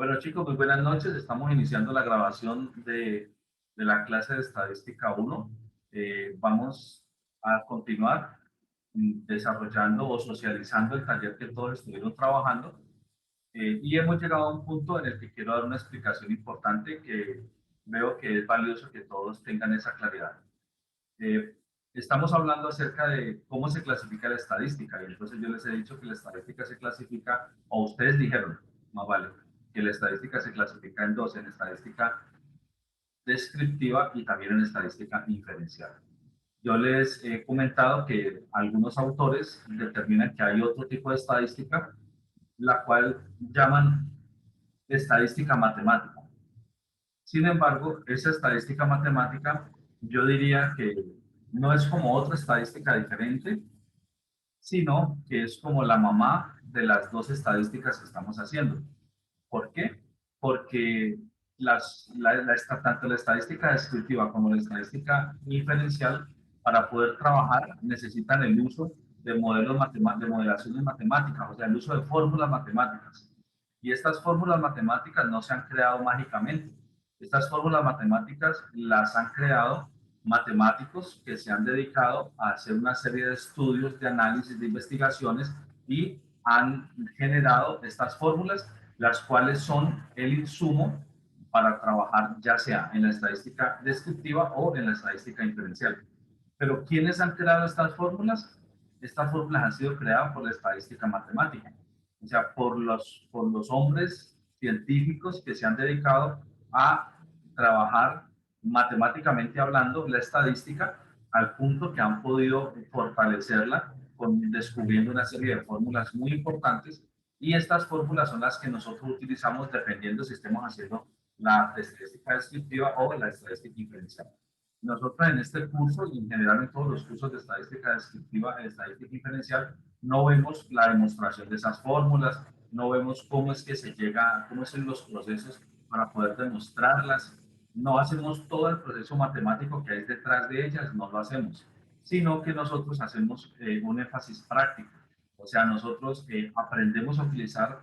Bueno, chicos, muy buenas noches. Estamos iniciando la grabación de la clase de Estadística 1. Vamos a continuar desarrollando o socializando el taller que todos estuvieron trabajando. Y hemos llegado a un punto en el que quiero dar una explicación importante que veo que es valioso que todos tengan esa claridad. Eh, Estamos hablando acerca de cómo se clasifica la estadística, y entonces yo les he dicho que la estadística se clasifica, o ustedes dijeron, más vale, que la estadística se clasifica en dos, en estadística descriptiva y también en estadística inferencial. Yo les he comentado que algunos autores determinan que hay otro tipo de estadística, la cual llaman estadística matemática. Sin embargo, esa estadística matemática, yo diría que no es como otra estadística diferente, sino que es como la mamá de las dos estadísticas que estamos haciendo. ¿Por qué? Porque tanto la estadística descriptiva como la estadística inferencial, para poder trabajar, necesitan el uso de modelos de modelaciones matemáticas, o sea, el uso de fórmulas matemáticas. Y estas fórmulas matemáticas no se han creado mágicamente. Estas fórmulas matemáticas las han creado matemáticos que se han dedicado a hacer una serie de estudios, de análisis, de investigaciones y han generado estas fórmulas, las cuales son el insumo para trabajar ya sea en la estadística descriptiva o en la estadística inferencial. Pero ¿quiénes han creado estas fórmulas? Estas fórmulas han sido creadas por la estadística matemática, o sea, por los hombres científicos que se han dedicado a trabajar matemáticamente hablando la estadística al punto que han podido fortalecerla descubriendo una serie de fórmulas muy importantes, y estas fórmulas son las que nosotros utilizamos dependiendo si estemos haciendo la estadística descriptiva o la estadística inferencial. Nosotros en este curso y en general en todos los cursos de estadística descriptiva y estadística inferencial no vemos la demostración de esas fórmulas, no vemos cómo es que se llega, cómo son los procesos para poder demostrarlas, no hacemos todo el proceso matemático que hay detrás de ellas, no lo hacemos, sino que nosotros hacemos un énfasis práctico. O sea, nosotros aprendemos a utilizar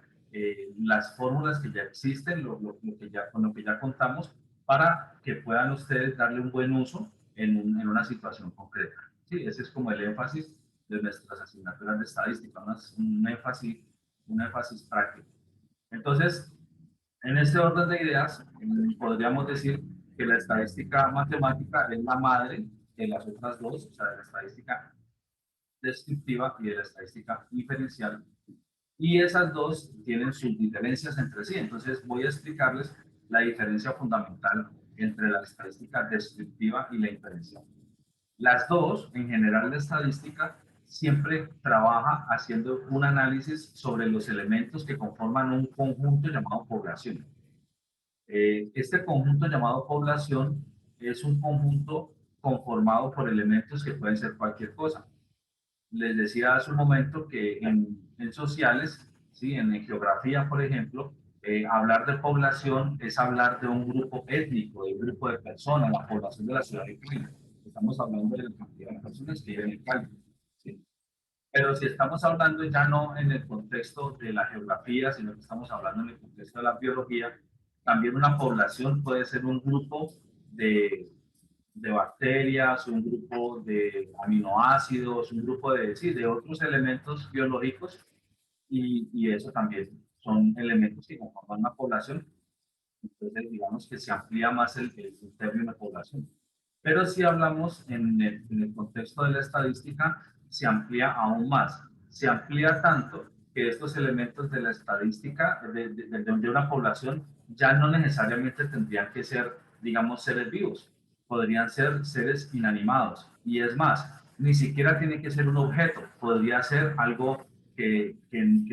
las fórmulas que ya existen, con lo que ya contamos, para que puedan ustedes darle un buen uso en una situación concreta. Sí, ese es como el énfasis de nuestras asignaturas de estadística, un énfasis práctico. Entonces, en este orden de ideas, podríamos decir que la estadística matemática es la madre de las otras dos, o sea, de la estadística descriptiva y de la estadística inferencial. Y esas dos tienen sus diferencias entre sí. Entonces voy a explicarles la diferencia fundamental entre la estadística descriptiva y la inferencial. Las dos, en general, la estadística siempre trabaja haciendo un análisis sobre los elementos que conforman un conjunto llamado población. Este conjunto llamado población es un conjunto conformado por elementos que pueden ser cualquier cosa. Les decía hace un momento que en sociales, ¿sí? En geografía, por ejemplo, hablar de población es hablar de un grupo étnico, de un grupo de personas, la población de la ciudad de Cali. Estamos hablando de la cantidad de personas que viven en Cali. ¿Sí? Pero si estamos hablando ya no en el contexto de la geografía, sino que estamos hablando en el contexto de la biología, también una población puede ser un grupo de bacterias, un grupo de aminoácidos, un grupo de, sí, de otros elementos biológicos, y eso también son elementos que conforman una población. Entonces, digamos que se amplía más el término población. Pero si hablamos en el contexto de la estadística, se amplía aún más. Se amplía tanto que estos elementos de la estadística de una población ya no necesariamente tendrían que ser, digamos, seres vivos. Podrían ser seres inanimados. Y es más, ni siquiera tiene que ser un objeto. Podría ser algo que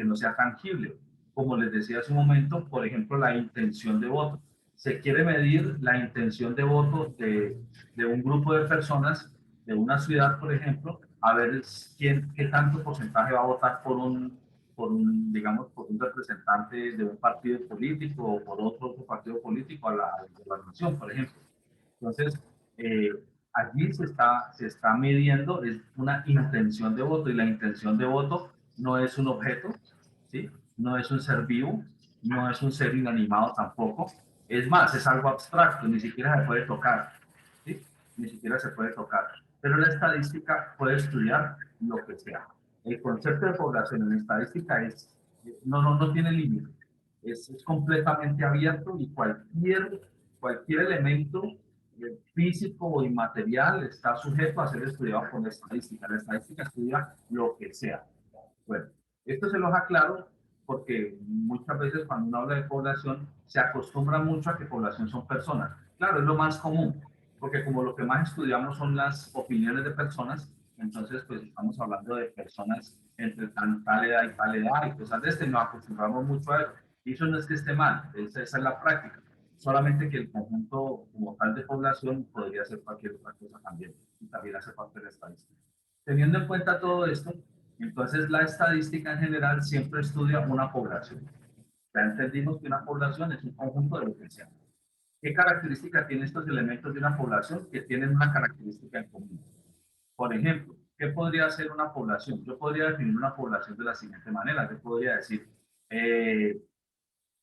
no sea tangible. Como les decía hace un momento, por ejemplo, la intención de voto. Se quiere medir la intención de voto de un grupo de personas de una ciudad, por ejemplo, a ver qué tanto porcentaje va a votar digamos, por un representante de un partido político o por otro partido político a la nación, por ejemplo. Entonces, eh, allí se está midiendo es una intención de voto, y la intención de voto no es un objeto, ¿sí? No es un ser vivo, no es un ser inanimado tampoco. Es más, es algo abstracto, ni siquiera se puede tocar, ¿sí? Ni siquiera se puede tocar. Pero la estadística puede estudiar lo que sea. El concepto de población en estadística no tiene límite. Es completamente abierto y cualquier elemento físico o inmaterial está sujeto a ser estudiado por la estadística. La estadística estudia lo que sea. Bueno, esto se los aclaro porque muchas veces cuando uno habla de población se acostumbra mucho a que población son personas. Claro, es lo más común, porque como lo que más estudiamos son las opiniones de personas, entonces pues estamos hablando de personas entre tal edad y tal edad y cosas de este, nos acostumbramos mucho a eso. Y eso no es que esté mal, esa es la práctica. Solamente que el conjunto como tal de población podría ser cualquier otra cosa también, y también hace parte de la estadística. Teniendo en cuenta todo esto, entonces la estadística en general siempre estudia una población. Ya entendimos que una población es un conjunto de lo que sea. ¿Qué característica tienen estos elementos de una población? Que tienen una característica en común. Por ejemplo, ¿qué podría ser una población? Yo podría definir una población de la siguiente manera. Yo podría decir, eh,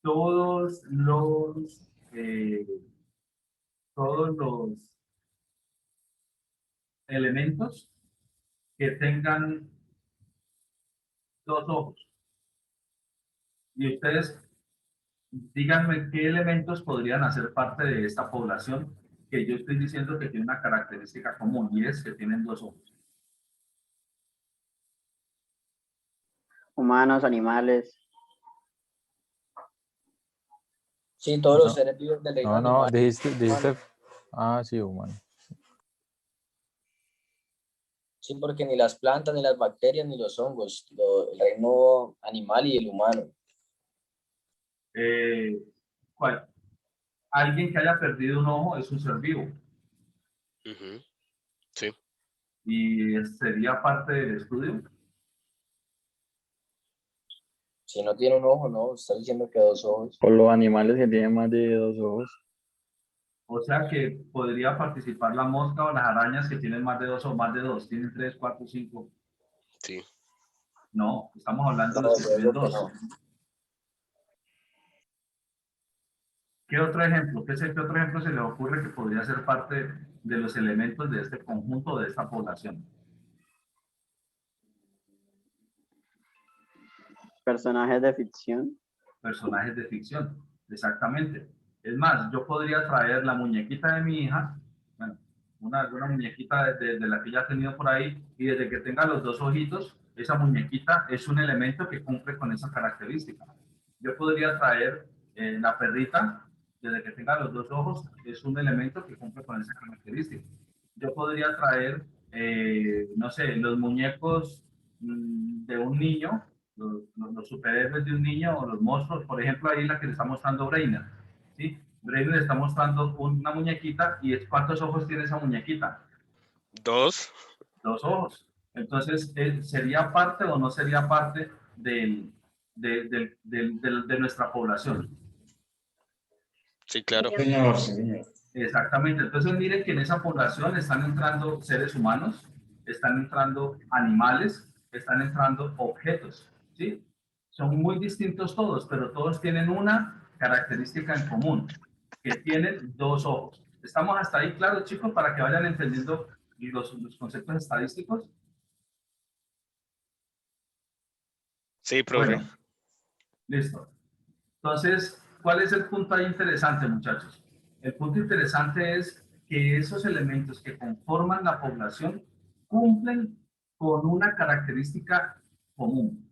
todos los, eh, todos los elementos que tengan dos ojos. Y ustedes díganme qué elementos podrían hacer parte de esta población que yo estoy diciendo que tiene una característica común y es que tienen dos ojos. Humanos, animales. Sí, todos los No, seres vivos del reino no, animal. dijiste, sí, humano. Sí, porque ni las plantas, ni las bacterias, ni los hongos, el reino animal y el humano. ¿Cuál? Alguien que haya perdido un ojo es un ser vivo. Sí. Y sería parte del estudio. Si no tiene un ojo, no, está diciendo que dos ojos. Por los animales que tienen más de dos ojos. O sea que podría participar la mosca o las arañas que tienen más de dos o más de dos. Tienen tres, cuatro, cinco. Sí. No, estamos hablando de No, los que yo tienen digo que dos. no. ¿Qué otro ejemplo? ¿Qué otro ejemplo se le ocurre que podría ser parte de los elementos de este conjunto, de esta población? Personajes de ficción. Personajes de ficción, exactamente. Es más, yo podría traer la muñequita de mi hija, bueno, una muñequita de la que ya he tenido por ahí, y desde que tenga los dos ojitos, esa muñequita es un elemento que cumple con esa característica. Yo podría traer la perrita, desde que tenga los dos ojos, es un elemento que cumple con esa característica. Yo podría traer, no sé, los muñecos de un niño, los superhéroes de un niño o los monstruos, por ejemplo, ahí la que le está mostrando Breiner, ¿sí? Breiner le está mostrando una muñequita y es ¿cuántos ojos tiene esa muñequita? Dos. Dos ojos. Entonces, ¿sería parte o no sería parte de nuestra población? Sí, claro. Señor, señor. Exactamente. Entonces, miren que en esa población están entrando seres humanos, están entrando animales, están entrando objetos, ¿sí? Son muy distintos todos, pero todos tienen una característica en común, que tienen dos ojos. ¿Estamos hasta ahí claros, chicos, para que vayan entendiendo los conceptos estadísticos? Sí, profe. Bueno, listo. Entonces, ¿cuál es el punto ahí interesante, muchachos? El punto interesante es que esos elementos que conforman la población cumplen con una característica común.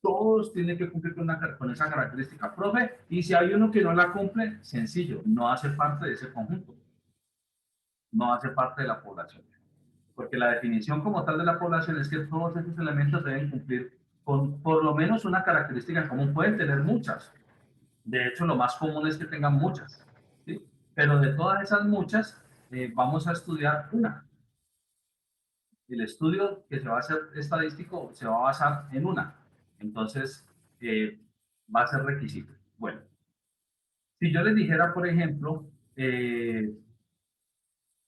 Todos tienen que cumplir con esa característica, profe, y si hay uno que no la cumple, sencillo, no hace parte de ese conjunto, no hace parte de la población. Porque la definición como tal de la población es que todos estos elementos deben cumplir con por lo menos una característica en común. Pueden tener muchas, de hecho, lo más común es que tengan muchas, ¿sí? Pero de todas esas muchas, vamos a estudiar una. El estudio que se va a hacer estadístico se va a basar en una. Entonces, va a ser requisito. Bueno, si yo les dijera, por ejemplo,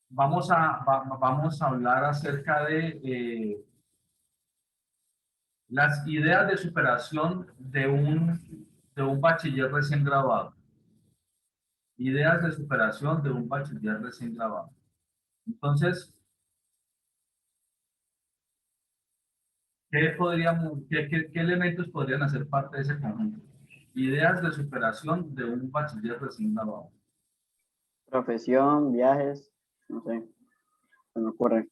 vamos a hablar acerca de las ideas de superación de un bachiller recién graduado. Ideas de superación de un bachiller recién graduado. Entonces, ¿qué elementos podrían hacer parte de ese conjunto? Ideas de superación de un bachiller recién graduado. Profesión, viajes, no sé, se me ocurre.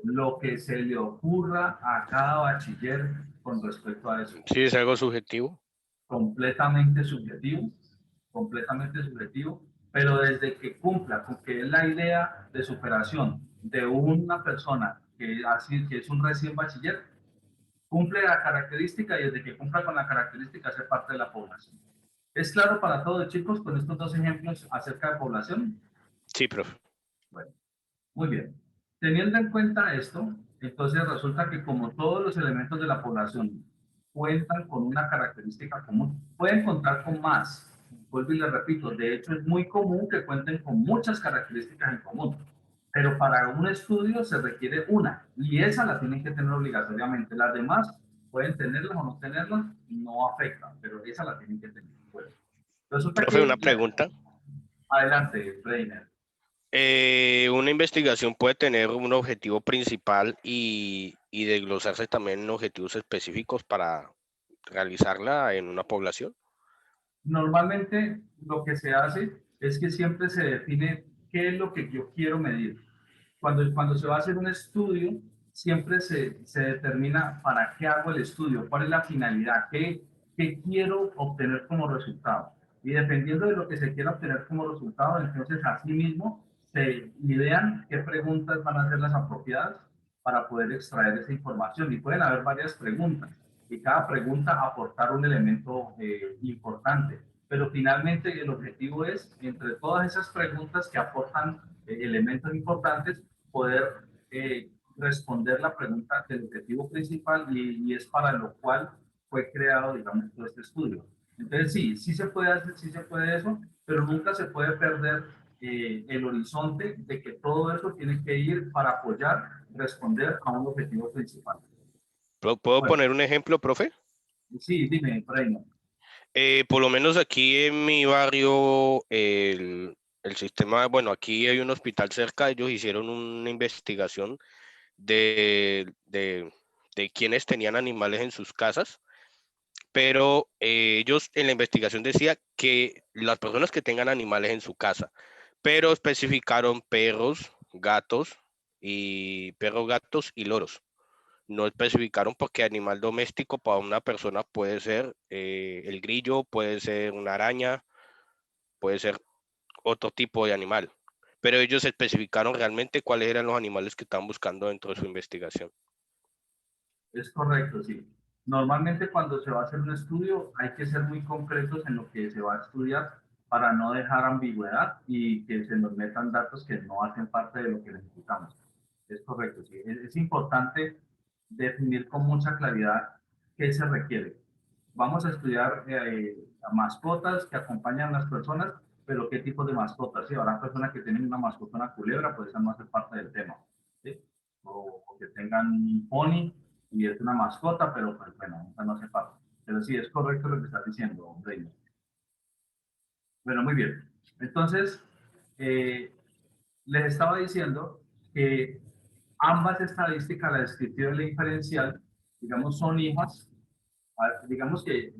Lo que se le ocurra a cada bachiller con respecto a eso. Sí, es algo subjetivo. Completamente subjetivo, pero desde que cumpla con que es la idea de superación de una persona que es un recién bachiller, cumple la característica y desde que cumpla con la característica hace parte de la población. ¿Es claro para todos, chicos, con estos dos ejemplos acerca de población? Sí, profe. Bueno, muy bien. Teniendo en cuenta esto, entonces resulta que como todos los elementos de la población cuentan con una característica común, pueden contar con más. Vuelvo y les repito, de hecho es muy común que cuenten con muchas características en común, pero para un estudio se requiere una, y esa la tienen que tener obligatoriamente. Las demás pueden tenerlas o no tenerlas, no afecta, pero esa la tienen que tener. Bueno, resulta Profe, una que... pregunta. Adelante, Reiner. Una investigación puede tener un objetivo principal y desglosarse también en objetivos específicos para realizarla en una población. Normalmente lo que se hace es que siempre se define qué es lo que yo quiero medir. Cuando se va a hacer un estudio, siempre se determina para qué hago el estudio, cuál es la finalidad, qué quiero obtener como resultado. Y dependiendo de lo que se quiera obtener como resultado, entonces así mismo se idean qué preguntas van a ser las apropiadas para poder extraer esa información. Y pueden haber varias preguntas y cada pregunta aportar un elemento importante. Pero finalmente el objetivo es, entre todas esas preguntas que aportan elementos importantes, poder responder la pregunta del objetivo principal y es para lo cual fue creado, digamos, todo este estudio. Entonces sí se puede hacer, sí se puede eso, pero nunca se puede perder el horizonte de que todo eso tiene que ir para apoyar, responder a un objetivo principal. ¿Puedo Bueno, poner un ejemplo, profe? sí, dime, Reino. Por lo menos aquí en mi barrio, el sistema, bueno, aquí hay un hospital cerca, ellos hicieron una investigación de quienes tenían animales en sus casas, pero ellos en la investigación decía que las personas que tengan animales en su casa, pero especificaron perros, gatos y loros. No especificaron porque animal doméstico para una persona puede ser el grillo, puede ser una araña, puede ser otro tipo de animal. Pero ellos especificaron realmente cuáles eran los animales que estaban buscando dentro de su investigación. Es correcto, sí. Normalmente cuando se va a hacer un estudio hay que ser muy concretos en lo que se va a estudiar para no dejar ambigüedad y que se nos metan datos que no hacen parte de lo que necesitamos. Es correcto, sí. Es importante definir con mucha claridad qué se requiere. Vamos a estudiar mascotas que acompañan a las personas, pero qué tipo de mascotas. Sí, habrá personas que tienen una mascota, una culebra, pues esa no hace parte del tema. ¿Sí? O que tengan un pony y es una mascota, pero pues bueno, esa no hace parte. Pero sí, es correcto lo que estás diciendo, Reina. Bueno, muy bien. Entonces, les estaba diciendo que ambas estadísticas, la descriptiva y la inferencial, digamos, son hijas. Digamos que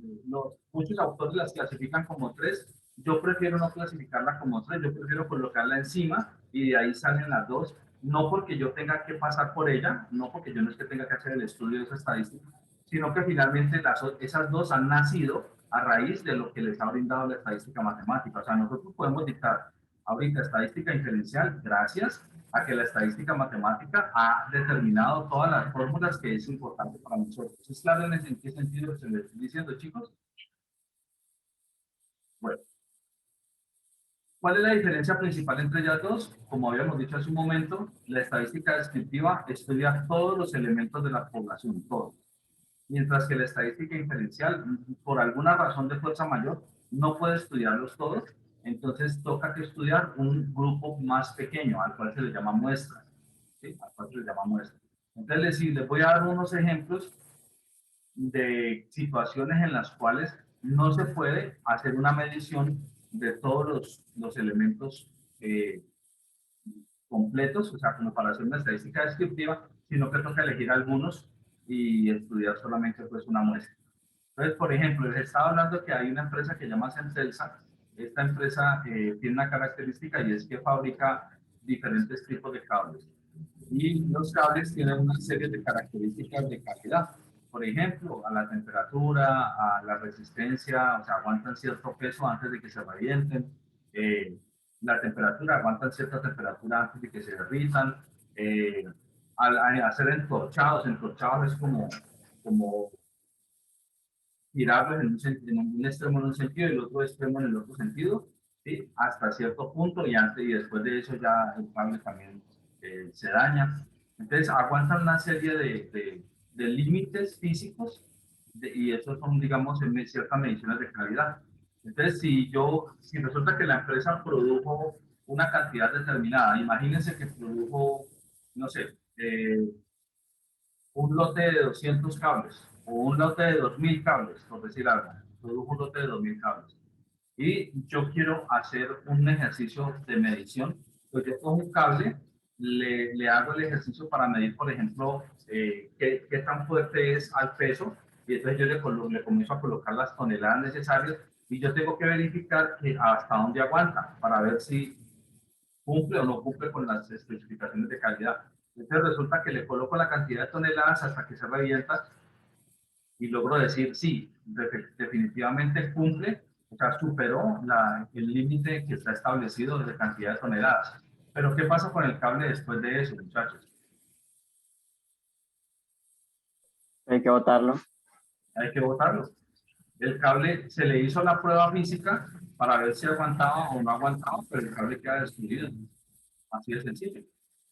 muchos autores las clasifican como tres. Yo prefiero no clasificarla como tres, yo prefiero colocarla encima y de ahí salen las dos. No porque yo tenga que pasar por ella, no porque yo no es que tenga que hacer el estudio de esa estadística, sino que finalmente esas dos han nacido a raíz de lo que les ha brindado la estadística matemática. O sea, nosotros podemos dictar ahorita estadística inferencial gracias a que la estadística matemática ha determinado todas las fórmulas que es importante para nosotros. ¿Es claro en qué sentido se les estoy diciendo, chicos? Bueno, ¿cuál es la diferencia principal entre ellas dos? Como habíamos dicho hace un momento, la estadística descriptiva estudia todos los elementos de la población, todos. Mientras que la estadística inferencial, por alguna razón de fuerza mayor, no puede estudiarlos todos, entonces toca que estudiar un grupo más pequeño, al cual se le llama muestra. ¿Sí? Al cual se le llama muestra. Entonces, les voy a dar unos ejemplos de situaciones en las cuales no se puede hacer una medición de todos los elementos completos, o sea, como para hacer una estadística descriptiva, sino que toca elegir algunos y estudiar solamente pues una muestra. Entonces, por ejemplo, les estaba hablando que hay una empresa que se llama Centelsa. Esta empresa tiene una característica y es que fabrica diferentes tipos de cables. Y los cables tienen una serie de características de calidad. Por ejemplo, a la temperatura, a la resistencia, o sea, aguantan cierto peso antes de que se revienten. La temperatura, aguantan cierta temperatura antes de que se derritan. Al hacer entorchados es como girarlos en un extremo en un sentido y el otro extremo en el otro sentido, ¿sí? Hasta cierto punto y antes y después de eso ya el cable también se daña. Entonces aguantan una serie de límites físicos y esos son, digamos, en ciertas mediciones de calidad. Entonces, si resulta que la empresa produjo una cantidad determinada, imagínense que produjo, no sé, un lote de 200 cables o un lote de 2000 cables, por decir algo, produjo un lote de 2000 cables. Y yo quiero hacer un ejercicio de medición, pues yo cojo un cable, le hago el ejercicio para medir, por ejemplo, qué tan fuerte es al peso, y entonces yo le comienzo a colocar las toneladas necesarias y yo tengo que verificar que hasta dónde aguanta para ver si cumple o no cumple con las especificaciones de calidad. Entonces resulta que le coloco la cantidad de toneladas hasta que se revienta y logro decir, sí, definitivamente cumple, o sea, superó el límite que está establecido de cantidad de toneladas. Pero ¿qué pasa con el cable después de eso, muchachos? Hay que botarlo. Hay que botarlo. El cable se le hizo la prueba física para ver si aguantaba o no aguantaba, pero el cable queda destruido. Así de sencillo.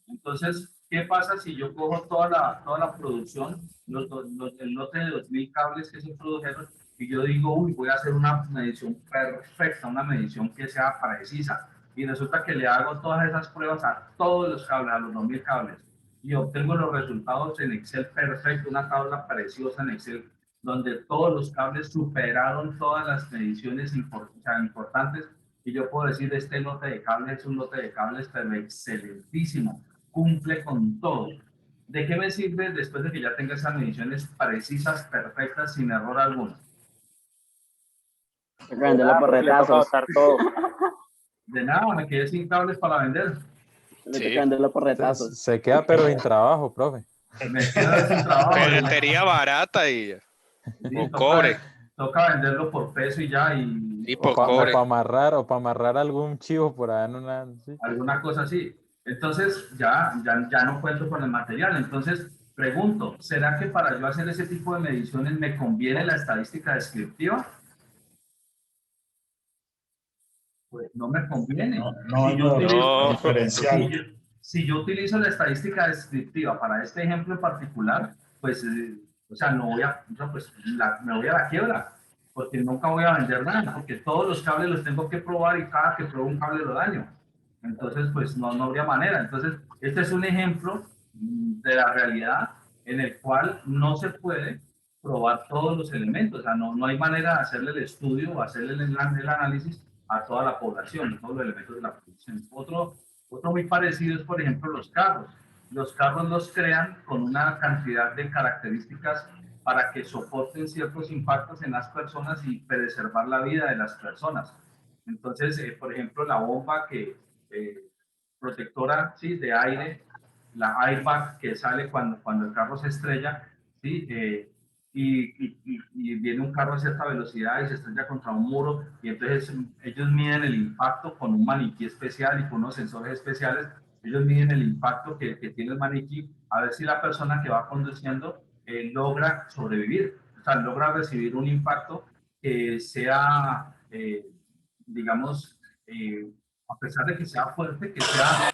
Entonces, ¿qué pasa si yo cojo toda la producción, el lote de 2000 cables que se produjeron, y yo digo, uy, voy a hacer una medición perfecta, una medición que sea precisa, y resulta que le hago todas esas pruebas a todos los cables, a los 2000 cables, y obtengo los resultados en Excel perfecto, una tabla preciosa en Excel, donde todos los cables superaron todas las mediciones importantes, y yo puedo decir, este lote de cables es un lote de cables pero excelentísimo, cumple con todo. ¿De qué me sirve después de que ya tenga esas mediciones precisas, perfectas, sin error alguno? Hay que venderlo por retazos. De nada, me quedé sin cables para vender. Hay que venderlo por retazos. Se queda pero sin trabajo, profe. Me quedo sin trabajo. Ferretería barata y Sí, o cobre. Toca venderlo por peso y ya. Y por para cobre. amarrar algún chivo por allá en una... Sí. Alguna cosa así. Entonces ya no cuento con el material. Entonces pregunto, ¿será que para yo hacer ese tipo de mediciones me conviene la estadística descriptiva? Pues no me conviene. Si yo utilizo la estadística descriptiva para este ejemplo en particular, pues, o sea, me voy a la quiebra, porque nunca voy a vender nada, porque todos los cables los tengo que probar y cada que pruebo un cable lo daño. Entonces, pues no habría manera. Entonces, este es un ejemplo de la realidad en el cual no se puede probar todos los elementos. O sea, no hay manera de hacerle el estudio o hacerle el análisis a toda la población, todos los elementos de la producción. Otro muy parecido es, por ejemplo, los carros. Los carros los crean con una cantidad de características para que soporten ciertos impactos en las personas y preservar la vida de las personas. Entonces, por ejemplo, la bomba protectora, ¿sí?, de aire, la airbag que sale cuando el carro se estrella, ¿sí? Y viene un carro a cierta velocidad y se estrella contra un muro, y entonces ellos miden el impacto con un maniquí especial y con unos sensores especiales. Ellos miden el impacto que tiene el maniquí, a ver si la persona que va conduciendo logra sobrevivir, o sea, logra recibir un impacto que sea, digamos, a pesar de que sea fuerte, que sea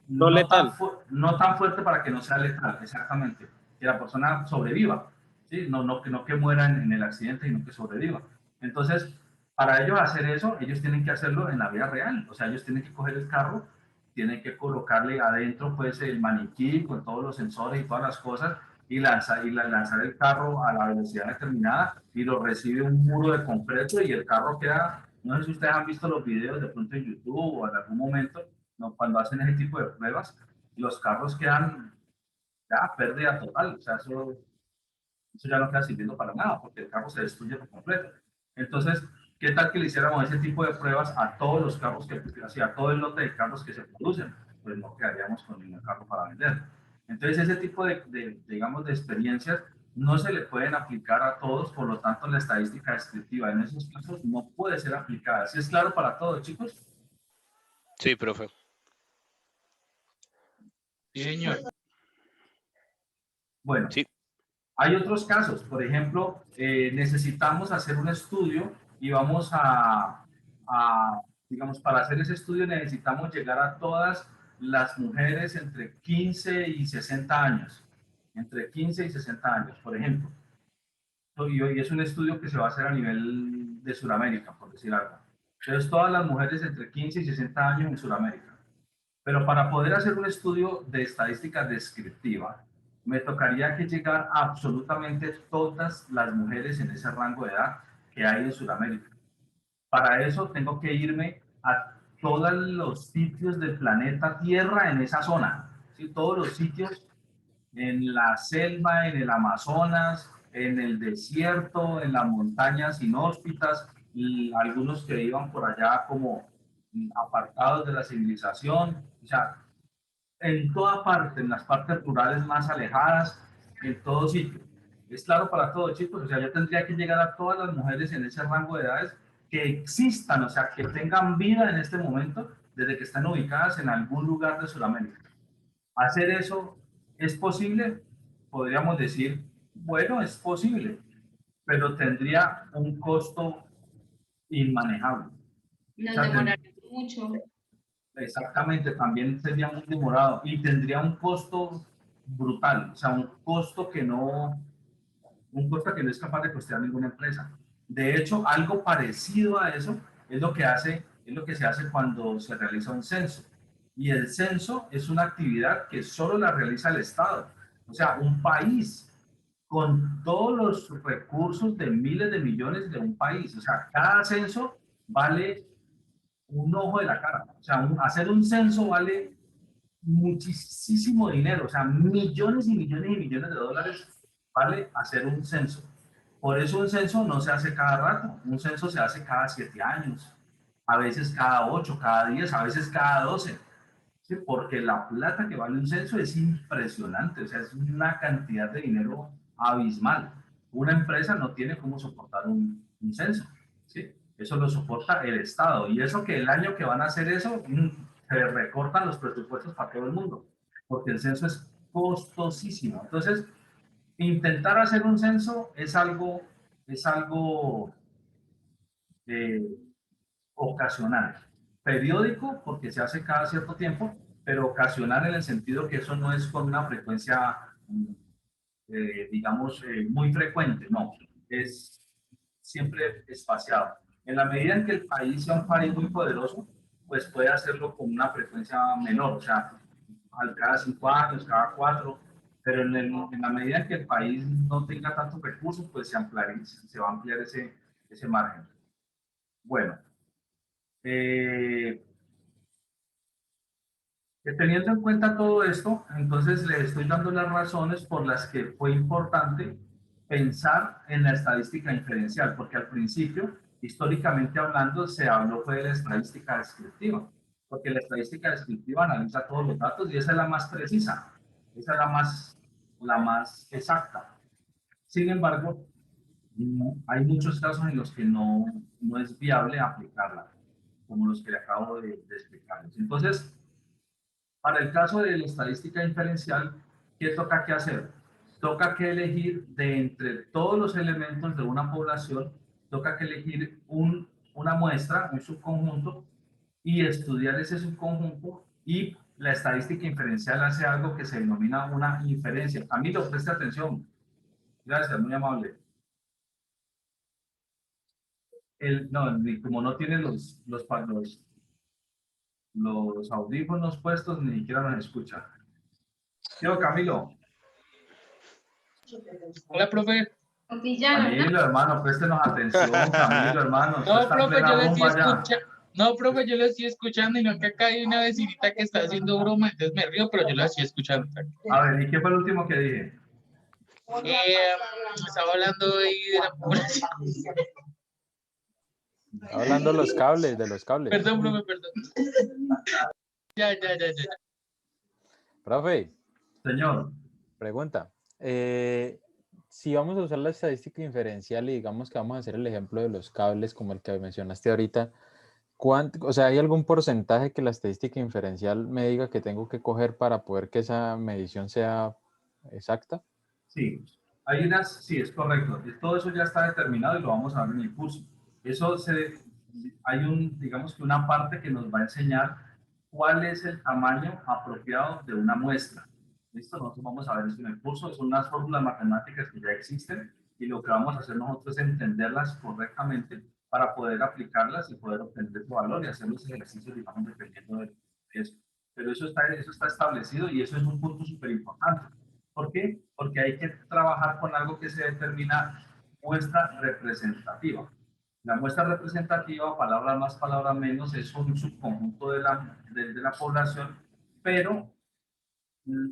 no letal. No tan fuerte para que no sea letal, exactamente, que la persona sobreviva, ¿sí? No que muera en el accidente, sino que sobreviva. Entonces, para ellos hacer eso, ellos tienen que hacerlo en la vida real, o sea, ellos tienen que coger el carro, tienen que colocarle adentro pues el maniquí con todos los sensores y todas las cosas, y lanzar el carro a la velocidad determinada y lo recibe un muro de concreto y el carro queda, no sé si ustedes han visto los videos de pronto en YouTube o en algún momento, ¿no? Cuando hacen ese tipo de pruebas, los carros quedan ya pérdida total, o sea, eso ya no queda sirviendo para nada porque el carro se destruye por completo. Entonces, ¿qué tal que le hiciéramos ese tipo de pruebas a todos los carros a todo el lote de carros que se producen? Pues no quedaríamos con ningún carro para vender. Entonces, ese tipo digamos, de experiencias no se le pueden aplicar a todos, por lo tanto, la estadística descriptiva en esos casos no puede ser aplicada. ¿Sí es claro para todos, chicos? Sí, profe. Sí, señor. Bueno, Sí. hay otros casos, por ejemplo, necesitamos hacer un estudio y vamos digamos, para hacer ese estudio necesitamos llegar a todas las mujeres entre 15 y 60 años, entre 15 y 60 años, por ejemplo. Y es un estudio que se va a hacer a nivel de Sudamérica, por decir algo. Entonces, todas las mujeres entre 15 y 60 años en Sudamérica. Pero para poder hacer un estudio de estadística descriptiva, me tocaría que llegar a absolutamente todas las mujeres en ese rango de edad que hay en Sudamérica. Para eso tengo que irme a todos los sitios del planeta Tierra en esa zona. ¿Sí? Todos los sitios en la selva, en el Amazonas, en el desierto, en las montañas inhóspitas, y algunos que iban por allá como apartados de la civilización, o sea, en toda parte, en las partes rurales más alejadas, en todo sitio. Es claro para todos, chicos, o sea, yo tendría que llegar a todas las mujeres en ese rango de edades que existan, o sea, que tengan vida en este momento, desde que están ubicadas en algún lugar de Sudamérica. ¿Hacer eso es posible? Podríamos decir, bueno, es posible, pero tendría un costo inmanejable. Nos O sea, demoraría mucho. exactamente, también sería muy demorado y tendría un costo brutal, o sea, un costo que no es capaz de costear ninguna empresa. De hecho, algo parecido a eso es lo que se hace cuando se realiza un censo. Y el censo es una actividad que solo la realiza el Estado. O sea, un país con todos los recursos de miles de millones de un país. O sea, cada censo vale un ojo de la cara. O sea, hacer un censo vale muchísimo dinero, o sea, millones y millones y millones de dólares vale hacer un censo. Por eso un censo no se hace cada rato, un censo se hace cada 7 años, a veces cada 8, cada 10, a veces cada 12. ¿Sí? Porque la plata que vale un censo es impresionante, o sea, es una cantidad de dinero abismal. Una empresa no tiene cómo soportar un censo, ¿sí? Eso lo soporta el Estado. Y eso que el año que van a hacer eso, se recortan los presupuestos para todo el mundo, porque el censo es costosísimo. Entonces, intentar hacer un censo es algo eh, ocasional, periódico porque se hace cada cierto tiempo, pero ocasional en el sentido que eso no es con una frecuencia, digamos, muy frecuente, no, es siempre espaciado. En la medida en que el país sea un país muy poderoso, pues puede hacerlo con una frecuencia menor, o sea, al cada 5 años, cada 4, pero en la medida en que el país no tenga tantos recursos, pues se va a ampliar ese margen. Bueno, eh, teniendo en cuenta todo esto, entonces le estoy dando las razones por las que fue importante pensar en la estadística inferencial, porque al principio, históricamente hablando, se habló fue de la estadística descriptiva, porque la estadística descriptiva analiza todos los datos y esa es la más precisa, esa es la más exacta. Sin embargo, hay muchos casos en los que no es viable aplicarla, como los que le acabo de explicarles. Entonces, para el caso de la estadística inferencial, ¿qué toca que hacer? Toca que elegir de entre todos los elementos de una población, toca que elegir una muestra, un subconjunto, y estudiar ese subconjunto. Y la estadística inferencial hace algo que se denomina una inferencia. Camilo, preste atención. Gracias, muy amable. No, como no tiene los audífonos puestos, ni siquiera nos escucha. Yo, Camilo. Hola, profe. Camilo, hermano, préstenos atención, Camilo, hermano. No, profe, yo le estoy escuchando. No, profe, yo lo estoy escuchando y no que acá hay una vecinita que está haciendo broma, entonces me río, pero yo la estoy escuchando. A ver, ¿y qué fue lo último que dije? Estaba hablando ahí de la población. Hablando de los cables, Perdón, profe, perdón. Ya. Profe, Señor. pregunta. Si vamos a usar la estadística inferencial y digamos que vamos a hacer el ejemplo de los cables como el que mencionaste ahorita, o sea, ¿hay algún porcentaje que la estadística inferencial me diga que tengo que coger para poder que esa medición sea exacta? Sí, sí, es correcto. Todo eso ya está determinado y lo vamos a ver en el curso. Digamos que una parte que nos va a enseñar cuál es el tamaño apropiado de una muestra. ¿Listo? Nosotros vamos a ver eso en el curso. Son unas fórmulas matemáticas que ya existen y lo que vamos a hacer nosotros es entenderlas correctamente para poder aplicarlas y poder obtener su valor y hacer los ejercicios, digamos, dependiendo de eso. Pero eso está establecido y eso es un punto súper importante. ¿Por qué? Porque hay que trabajar con algo que se determina muestra representativa. La muestra representativa, palabra más, palabra menos, es un subconjunto de la población, pero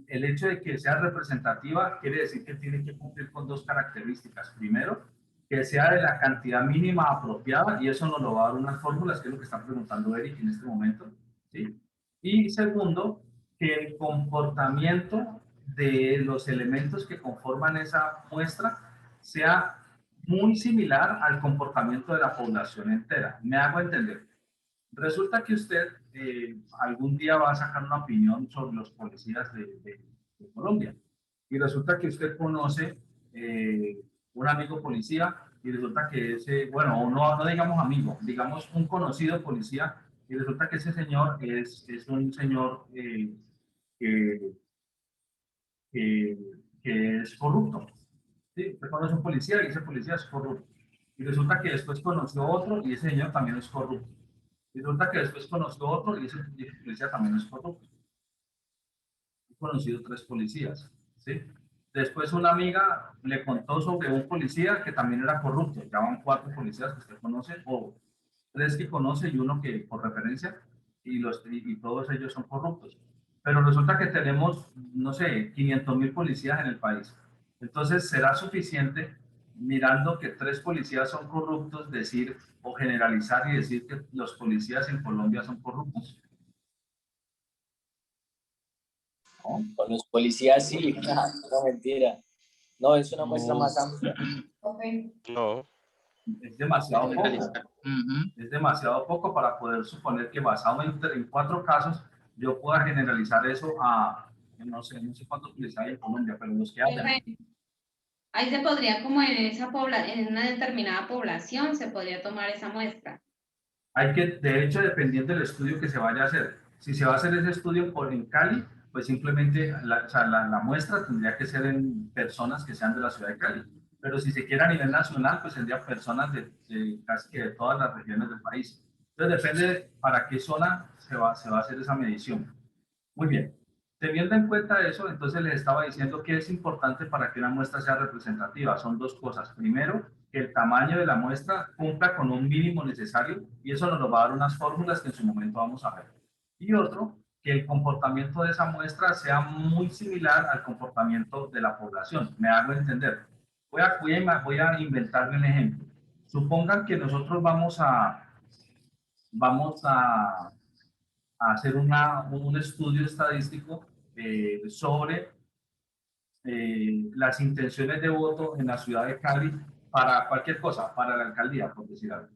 el hecho de que sea representativa quiere decir que tiene que cumplir con dos características. Primero, que sea de la cantidad mínima apropiada, y eso nos lo va a dar unas fórmulas, que es lo que está preguntando Eric en este momento, ¿sí? Y segundo, que el comportamiento de los elementos que conforman esa muestra sea muy similar al comportamiento de la población entera. Me hago entender. Resulta que usted algún día va a sacar una opinión sobre los policías de Colombia. Y resulta que usted conoce un amigo policía y resulta que ese, bueno, no digamos amigo, digamos un conocido policía y resulta que ese señor es un señor que, que, que es corrupto. ¿Sí? Usted conoce un policía y ese policía es corrupto. Y resulta que después conoció otro y ese señor también es corrupto. Y resulta que después conoció otro y ese policía también es corrupto. He conocido 3 policías, ¿sí? Después una amiga le contó sobre un policía que también era corrupto. Ya van 4 policías que usted conoce, o 3 que conoce y uno que por referencia, y todos ellos son corruptos. Pero resulta que tenemos, no sé, 500.000 policías en el país. Entonces, ¿será suficiente, mirando que 3 policías son corruptos, decir o generalizar y decir que los policías en Colombia son corruptos? ¿No? Con los policías sí, no, mentira. No, es una muestra más amplia. No. Es demasiado poco. Es demasiado poco para poder suponer que basado en 4 casos, yo pueda generalizar eso a, no sé cuántos policías hay en Colombia, pero los que hayan. Ahí se podría, como en una determinada población, se podría tomar esa muestra. De hecho, dependiendo del estudio que se vaya a hacer. Si se va a hacer ese estudio en Cali, pues simplemente la muestra tendría que ser en personas que sean de la ciudad de Cali. Pero si se quiere a nivel nacional, pues tendría personas de casi que de todas las regiones del país. Entonces depende para qué zona se va a hacer esa medición. Muy bien. Teniendo en cuenta eso, entonces les estaba diciendo que es importante para que una muestra sea representativa. Son 2 cosas. Primero, que el tamaño de la muestra cumpla con un mínimo necesario, y eso nos lo va a dar unas fórmulas que en su momento vamos a ver. Y otro, que el comportamiento de esa muestra sea muy similar al comportamiento de la población. Me hago entender. Voy a inventarme un ejemplo. Supongan que nosotros vamos a hacer un estudio estadístico sobre las intenciones de voto en la ciudad de Cali para cualquier cosa, para la alcaldía, por decir algo.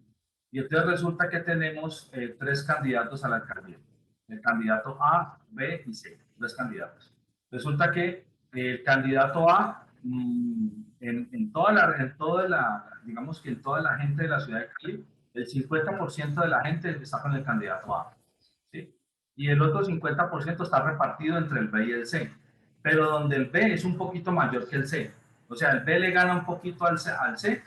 Y entonces resulta que tenemos 3 candidatos a la alcaldía. El candidato A, B y C, 3 candidatos. Resulta que el candidato A, digamos que en toda la gente de la ciudad de Cali, el 50% de la gente está con el candidato A. ¿Sí? Y el otro 50% está repartido entre el B y el C. Pero donde el B es un poquito mayor que el C. O sea, el B le gana un poquito al C.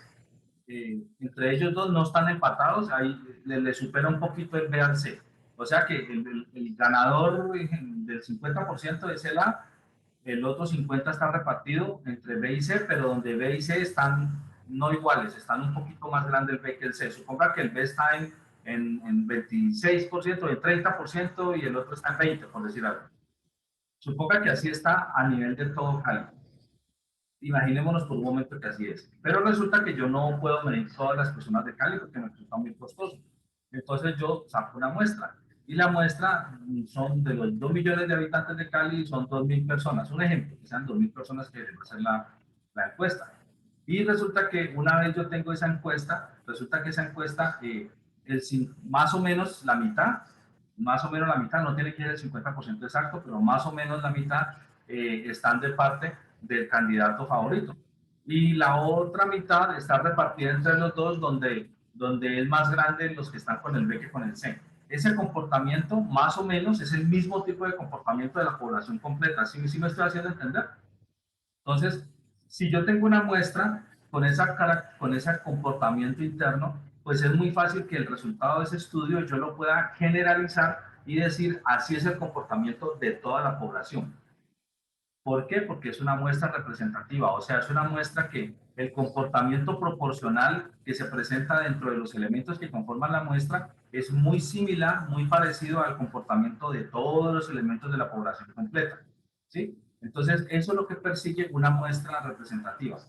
Entre ellos dos no están empatados, ahí le supera un poquito el B al C. O sea que el ganador del 50% es el A, el otro 50 está repartido entre B y C, pero donde B y C están no iguales, están un poquito más grande el B que el C. Suponga que el B está en 26%, en 30% y el otro está en 20%, por decir algo. Suponga que así está a nivel de todo Cali. Imaginémonos por un momento que así es. Pero resulta que yo no puedo medir todas las personas de Cali porque me resulta muy costoso. Entonces yo saco una muestra. Y la muestra son de los 2 millones de habitantes de Cali, son 2.000 personas. Un ejemplo, que sean 2.000 personas que deben hacer la encuesta. Y resulta que una vez yo tengo esa encuesta, resulta que esa encuesta, más o menos la mitad, no tiene que ser el 50% exacto, pero más o menos la mitad están de parte del candidato favorito. Y la otra mitad está repartida entre los dos, donde es más grande los que están con el B que con el C. Ese comportamiento, más o menos, es el mismo tipo de comportamiento de la población completa. ¿Sí me estoy haciendo entender? Entonces, si yo tengo una muestra con ese comportamiento interno, pues es muy fácil que el resultado de ese estudio yo lo pueda generalizar y decir, así es el comportamiento de toda la población. ¿Por qué? Porque es una muestra representativa, o sea, es una muestra que el comportamiento proporcional que se presenta dentro de los elementos que conforman la muestra es muy similar, muy parecido al comportamiento de todos los elementos de la población completa, ¿sí? Entonces, eso es lo que persigue una muestra representativa.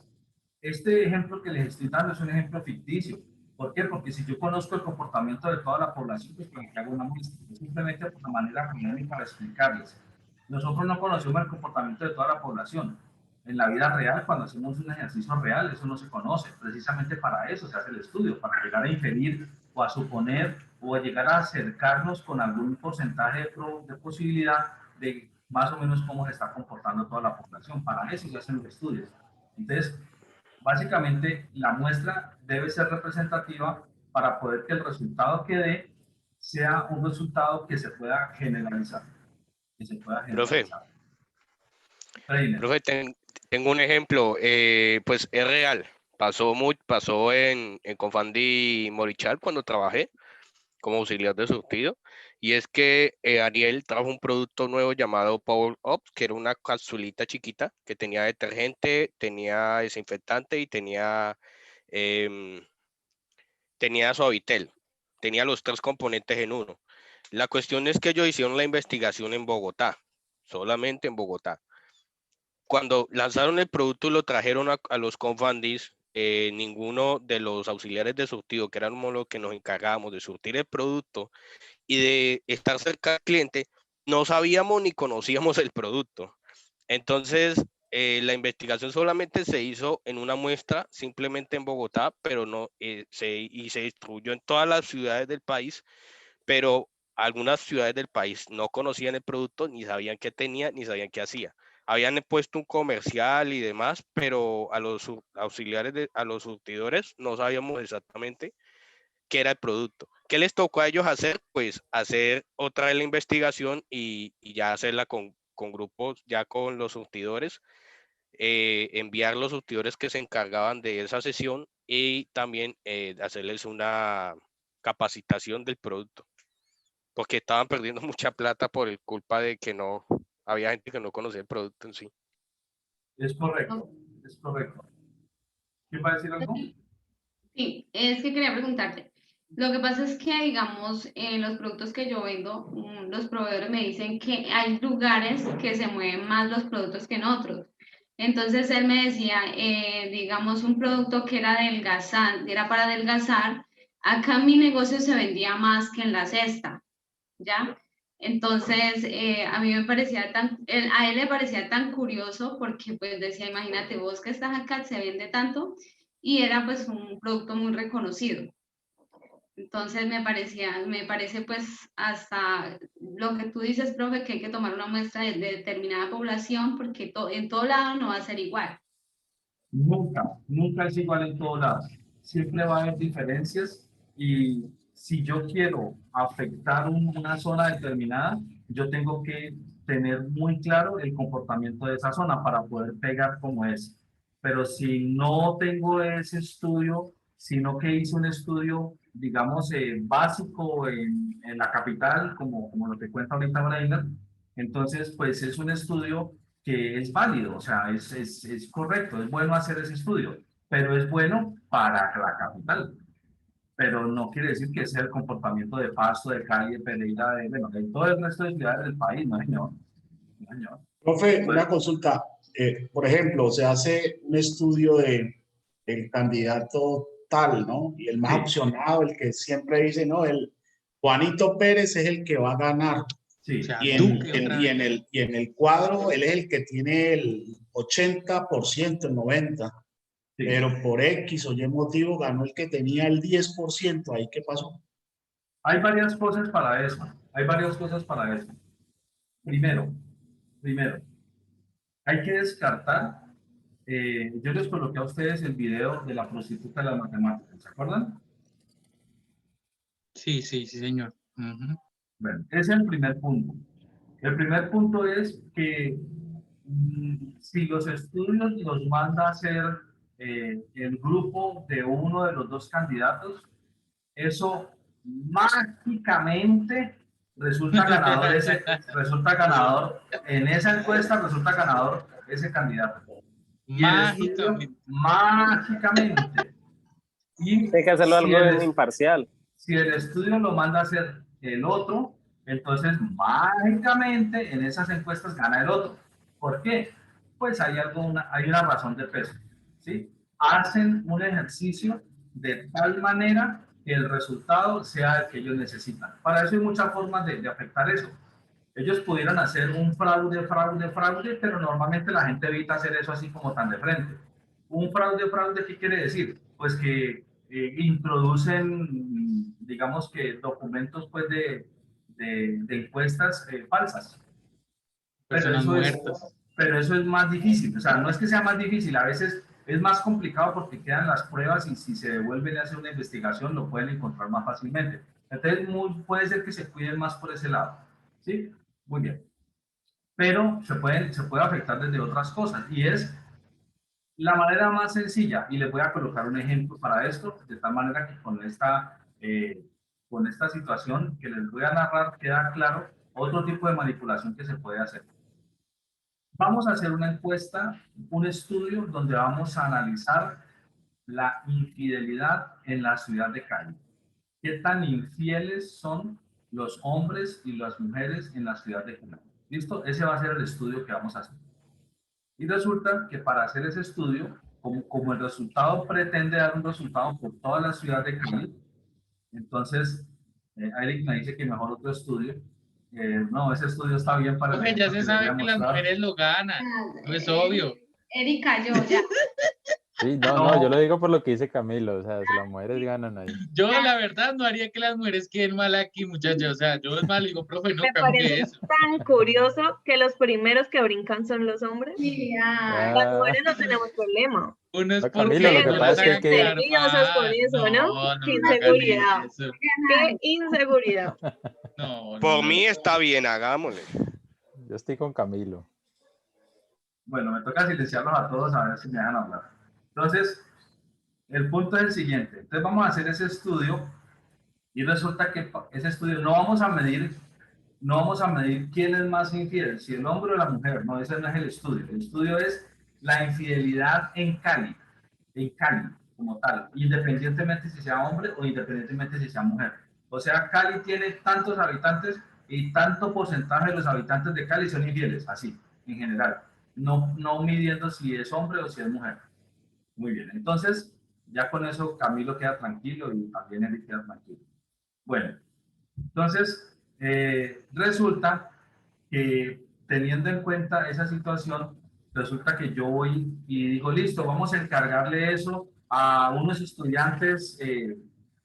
Este ejemplo que les estoy dando es un ejemplo ficticio. ¿Por qué? Porque si yo conozco el comportamiento de toda la población, pues ¿para qué hago una muestra? Es simplemente por una manera común y para explicarles. Nosotros no conocemos el comportamiento de toda la población. En la vida real, cuando hacemos un ejercicio real, eso no se conoce. Precisamente para eso se hace el estudio, para llegar a inferir o a suponer o a llegar a acercarnos con algún porcentaje de posibilidad de más o menos cómo se está comportando toda la población. Para eso se hacen los estudios. Entonces, básicamente, la muestra debe ser representativa para poder que el resultado que dé sea un resultado que se pueda generalizar. Profe, Reiner. profe, tengo un ejemplo, pues es real. Pasó en Confandi Morichal cuando trabajé como auxiliar de surtido. Y es que Ariel trajo un producto nuevo llamado Power Up, que era una capsulita chiquita que tenía detergente, tenía desinfectante y tenía Suavitel. Tenía los 3 componentes en uno. La cuestión es que ellos hicieron la investigación en Bogotá, solamente en Bogotá. Cuando lanzaron el producto y lo trajeron a los Confandis, ninguno de los auxiliares de surtido, que éramos los que nos encargábamos de surtir el producto y de estar cerca del cliente, no sabíamos ni conocíamos el producto. Entonces, la investigación solamente se hizo en una muestra, simplemente en Bogotá, pero no se distribuyó en todas las ciudades del país, pero algunas ciudades del país no conocían el producto, ni sabían qué tenía, ni sabían qué hacía. Habían puesto un comercial y demás, pero a los auxiliares, a los surtidores, no sabíamos exactamente qué era el producto. ¿Qué les tocó a ellos hacer? Pues hacer otra vez la investigación y ya hacerla con grupos, ya con los surtidores, enviar los surtidores que se encargaban de esa sesión y también hacerles una capacitación del producto, porque estaban perdiendo mucha plata por el culpa de que no había gente que no conocía el producto en sí. Es correcto, es correcto. ¿Quién va a decir algo? Sí, es que quería preguntarte. Lo que pasa es que, digamos, en los productos que yo vendo, los proveedores me dicen que hay lugares que se mueven más los productos que en otros. Entonces él me decía, digamos, un producto que era para adelgazar, acá en mi negocio se vendía más que en la cesta, ¿ya? Entonces, a mí me parecía a él le parecía tan curioso porque pues decía, imagínate vos que estás acá, se vende tanto y era pues un producto muy reconocido. Entonces me parece pues hasta lo que tú dices, profe, que hay que tomar una muestra de determinada población porque en todo lado no va a ser igual. Nunca es igual en todos lados. Siempre va a haber diferencias y si yo quiero afectar una zona determinada, yo tengo que tener muy claro el comportamiento de esa zona para poder pegar como es. Pero si no tengo ese estudio, sino que hice un estudio, digamos, básico en la capital, como lo que cuenta ahorita Brainer, entonces pues es un estudio que es válido, o sea, es correcto, es bueno hacer ese estudio, pero es bueno para la capital. Pero no quiere decir que sea el comportamiento de Pasto, de Cali, de Pereira, bueno, de todo el resto de ciudades del país, no señor. No, señor. Profe, una consulta. Por ejemplo, se hace un estudio del candidato tal, ¿no? Y el más Sí. opcionado, el que siempre dice, no, el Juanito Pérez es el que va a ganar. Sí. O sea, Y Duque en, otra y, vez. en el, y en el cuadro, él es el que tiene el 80%, el 90%. Sí. Pero por X o Y motivo ganó el que tenía el 10%. ¿Ahí qué pasó? Hay varias cosas para eso. Hay varias cosas para eso. Primero, hay que descartar. Yo les coloqué a ustedes el video de la prostituta de las matemáticas, ¿se acuerdan? Sí, señor. Ujú. Bueno, ese es el primer punto. El primer punto es que si los estudios los manda a hacer el grupo de uno de los dos candidatos, eso mágicamente resulta ganador en esa encuesta resulta ganador ese candidato. Y el estudio, mágicamente. Y Hay que hacerlo si algo imparcial. si el estudio lo manda a hacer el otro, entonces mágicamente en esas encuestas gana el otro. ¿Por qué? Pues hay una razón de peso, ¿sí? Hacen un ejercicio de tal manera que el resultado sea el que ellos necesitan. Para eso hay muchas formas de afectar eso. Ellos pudieran hacer un fraude, pero normalmente la gente evita hacer eso así como tan de frente. Un fraude, ¿qué quiere decir? Pues que introducen, digamos que documentos pues de encuestas falsas. Personas muertas. Pero eso es más difícil, o sea, no es que sea más difícil, a veces es más complicado porque quedan las pruebas y si se devuelven a hacer una investigación lo pueden encontrar más fácilmente. Entonces puede ser que se cuiden más por ese lado, ¿sí? Muy bien. Pero se puede afectar desde otras cosas y es la manera más sencilla, y les voy a colocar un ejemplo para esto, de tal manera que con esta situación que les voy a narrar queda claro otro tipo de manipulación que se puede hacer. Vamos a hacer una encuesta, un estudio donde vamos a analizar la infidelidad en la ciudad de Cali. ¿Qué tan infieles son los hombres y las mujeres en la ciudad de Cali? ¿Listo? Ese va a ser el estudio que vamos a hacer. Y resulta que para hacer ese estudio, como el resultado pretende dar un resultado por toda la ciudad de Cali, entonces Eric me dice que mejor otro estudio. No, ese estudio está bien para el Oye, ya ejemplo se que les voy sabe a que las mostrar. mujeres lo ganan. No es obvio. Erika, yo ya. Sí, no, yo lo digo por lo que dice Camilo, o sea, si las mujeres ganan ahí. Yo, la verdad, no haría que las mujeres queden mal aquí, muchachos. O sea, yo es mal, digo, profe, no Me cambie parece eso. tan curioso que los primeros que brincan son los hombres. Sí, ay. Las mujeres no tenemos problema. Uno es No, porque Camilo, lo que no pasa las es que hay hagan que- quedar Envidiosas con mal. eso, ¿no? No Qué hagan inseguridad. eso. Qué inseguridad. No, Por no. mí está bien, hagámosle. Yo estoy con Camilo. Bueno, me toca silenciarlos a todos a ver si me dejan hablar. Entonces, el punto es el siguiente. Entonces vamos a hacer ese estudio y resulta que ese estudio no vamos a medir quién es más infiel, si el hombre o la mujer. No, ese no es el estudio. El estudio es la infidelidad en Cali como tal, independientemente si sea hombre o independientemente si sea mujer. O sea, Cali tiene tantos habitantes y tanto porcentaje de los habitantes de Cali son infieles, así, en general. No midiendo si es hombre o si es mujer. Muy bien, entonces ya con eso Camilo queda tranquilo y también él queda tranquilo. Bueno, entonces resulta que teniendo en cuenta esa situación, resulta que yo voy y digo, listo, vamos a encargarle eso a unos estudiantes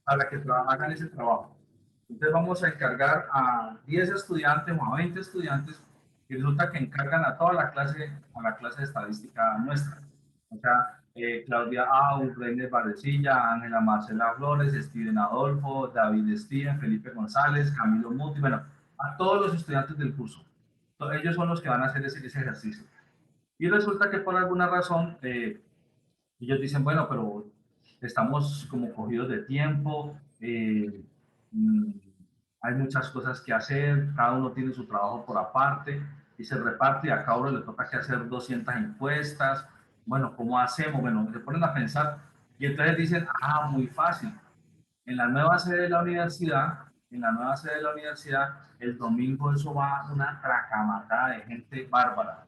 para que hagan ese trabajo. Entonces vamos a encargar a 10 estudiantes o a 20 estudiantes y resulta que encargan a toda la clase de estadística nuestra. O sea, Claudia Au, Reiner Varecilla, Ángela Marcela Flores, Steven Adolfo, David Steven, Felipe González, Camilo Muti, bueno, a todos los estudiantes del curso. Ellos son los que van a hacer ese ejercicio. Y resulta que por alguna razón ellos dicen, bueno, pero estamos como cogidos de tiempo, hay muchas cosas que hacer, cada uno tiene su trabajo por aparte. y se reparte y a cada uno le toca que hacer 200 encuestas. Bueno, ¿cómo hacemos? Bueno, se ponen a pensar y entonces dicen, ah, muy fácil. En la nueva sede de la universidad, el domingo eso va una tracamatada de gente bárbara.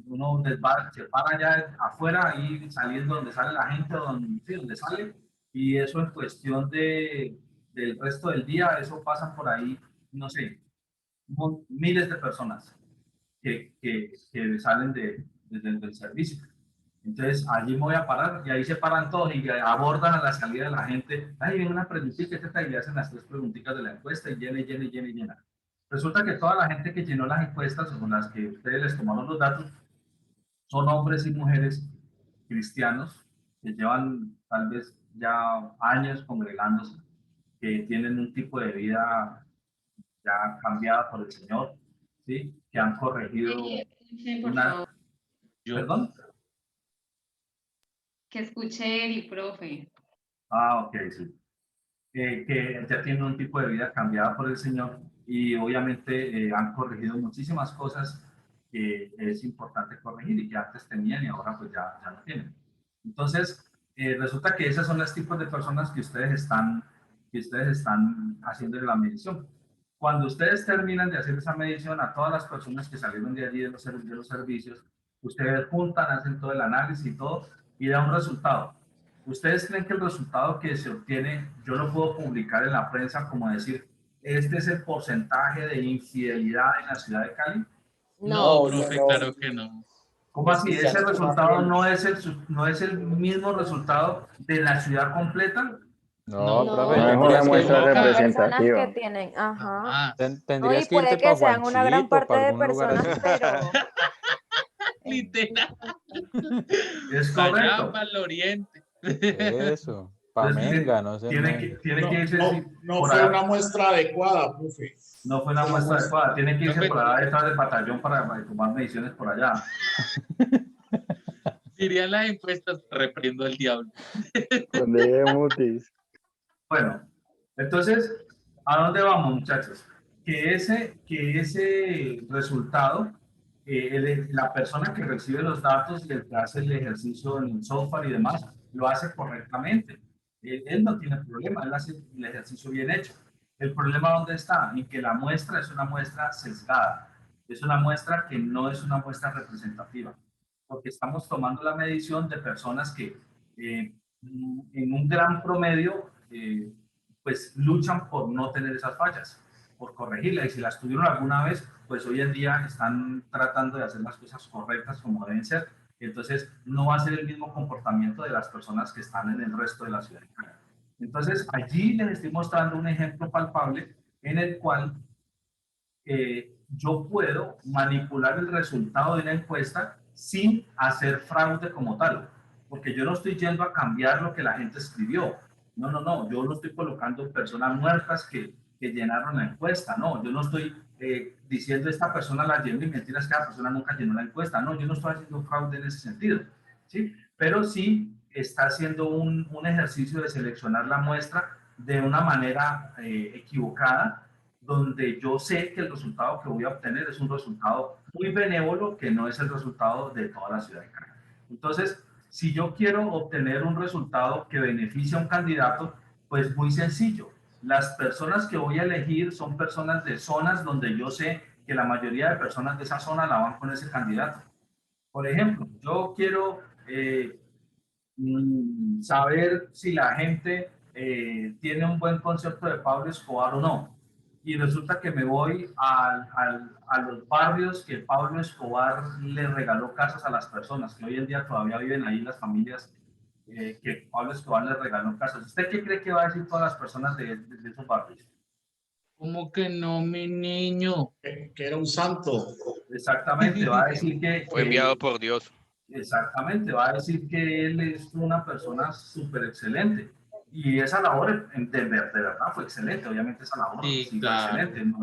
Uno se para allá afuera, ahí saliendo donde sale la gente, donde sale, y eso en cuestión del resto del día, eso pasan por ahí, no sé, miles de personas que salen del servicio. Entonces, allí me voy a parar y ahí se paran todos y abordan a la salida de la gente. Ahí viene una preguntita y le hacen las 3 preguntitas de la encuesta y llena. Resulta que toda la gente que llenó las encuestas o con las que ustedes les tomaron los datos son hombres y mujeres cristianos que llevan tal vez ya años congregándose, que tienen un tipo de vida ya cambiada por el Señor, ¿sí? Que han corregido una... ¿Perdón? Que escuche Eri, profe. Ah, ok, sí. Que ya tienen un tipo de vida cambiada por el Señor y obviamente han corregido muchísimas cosas que es importante corregir y que antes tenían y ahora pues ya no tienen. Entonces, resulta que esas son los tipos de personas que ustedes están haciendo la medición. Cuando ustedes terminan de hacer esa medición a todas las personas que salieron de allí de los servicios, ustedes juntan, hacen todo el análisis y todo y da un resultado. ¿Ustedes creen que el resultado que se obtiene, yo lo puedo publicar en la prensa como decir, este es el porcentaje de infidelidad en la ciudad de Cali? No, profe, claro que no. ¿Cómo así? ¿Ese resultado no es el mismo resultado de la ciudad completa? No, No, profe, No es una muestra representativa. Personas que tienen, ajá. tendrías No, y que puede irte que para sean una gran Juanchito, parte para de algún lugar personas, así. pero Literal. Es Allá correcto. para el oriente. Eso, para Menga, no sé. Tiene que irse No por fue allá. una muestra adecuada, profe. No fue una muestra adecuada. Tiene que irse Profe. por allá detrás del batallón para tomar mediciones por allá. Dirían las encuestas, reprendo al diablo. Donde llegue Mutis. Bueno, entonces, ¿a dónde vamos, muchachos? Que ese resultado, la persona que recibe los datos y el que hace el ejercicio en el software y demás, lo hace correctamente. Él no tiene problema, él hace el ejercicio bien hecho. El problema, ¿dónde está? En que la muestra es una muestra sesgada. Es una muestra que no es una muestra representativa, porque estamos tomando la medición de personas que en un gran promedio pues luchan por no tener esas fallas, por corregirlas, y si las tuvieron alguna vez, pues hoy en día están tratando de hacer las cosas correctas como deben ser. Entonces no va a ser el mismo comportamiento de las personas que están en el resto de la ciudad de Cali. Entonces allí les estoy mostrando un ejemplo palpable en el cual yo puedo manipular el resultado de una encuesta sin hacer fraude como tal, porque yo no estoy yendo a cambiar lo que la gente escribió. No, yo no estoy colocando personas muertas que llenaron la encuesta, no, yo no estoy diciendo esta persona la llenó y mentiras que la persona nunca llenó la encuesta, no, yo no estoy haciendo fraude en ese sentido, ¿sí? Pero sí está haciendo un ejercicio de seleccionar la muestra de una manera equivocada, donde yo sé que el resultado que voy a obtener es un resultado muy benévolo, que no es el resultado de toda la ciudad de Cali. Entonces, si yo quiero obtener un resultado que beneficie a un candidato, pues muy sencillo. Las personas que voy a elegir son personas de zonas donde yo sé que la mayoría de personas de esa zona la van con ese candidato. Por ejemplo, yo quiero saber si la gente tiene un buen concepto de Pablo Escobar o no. Y resulta que me voy a los barrios que Pablo Escobar le regaló casas a las personas, que hoy en día todavía viven ahí las familias que Pablo Escobar le regaló casas. ¿Usted qué cree que va a decir todas las personas de esos barrios? ¿Cómo que no, mi niño? Que era un santo. Exactamente, va a decir que... Fue enviado por Dios. Exactamente, va a decir que él es una persona súper excelente. Y esa labor de verdad fue excelente, obviamente esa labor Sí, fue claro. excelente,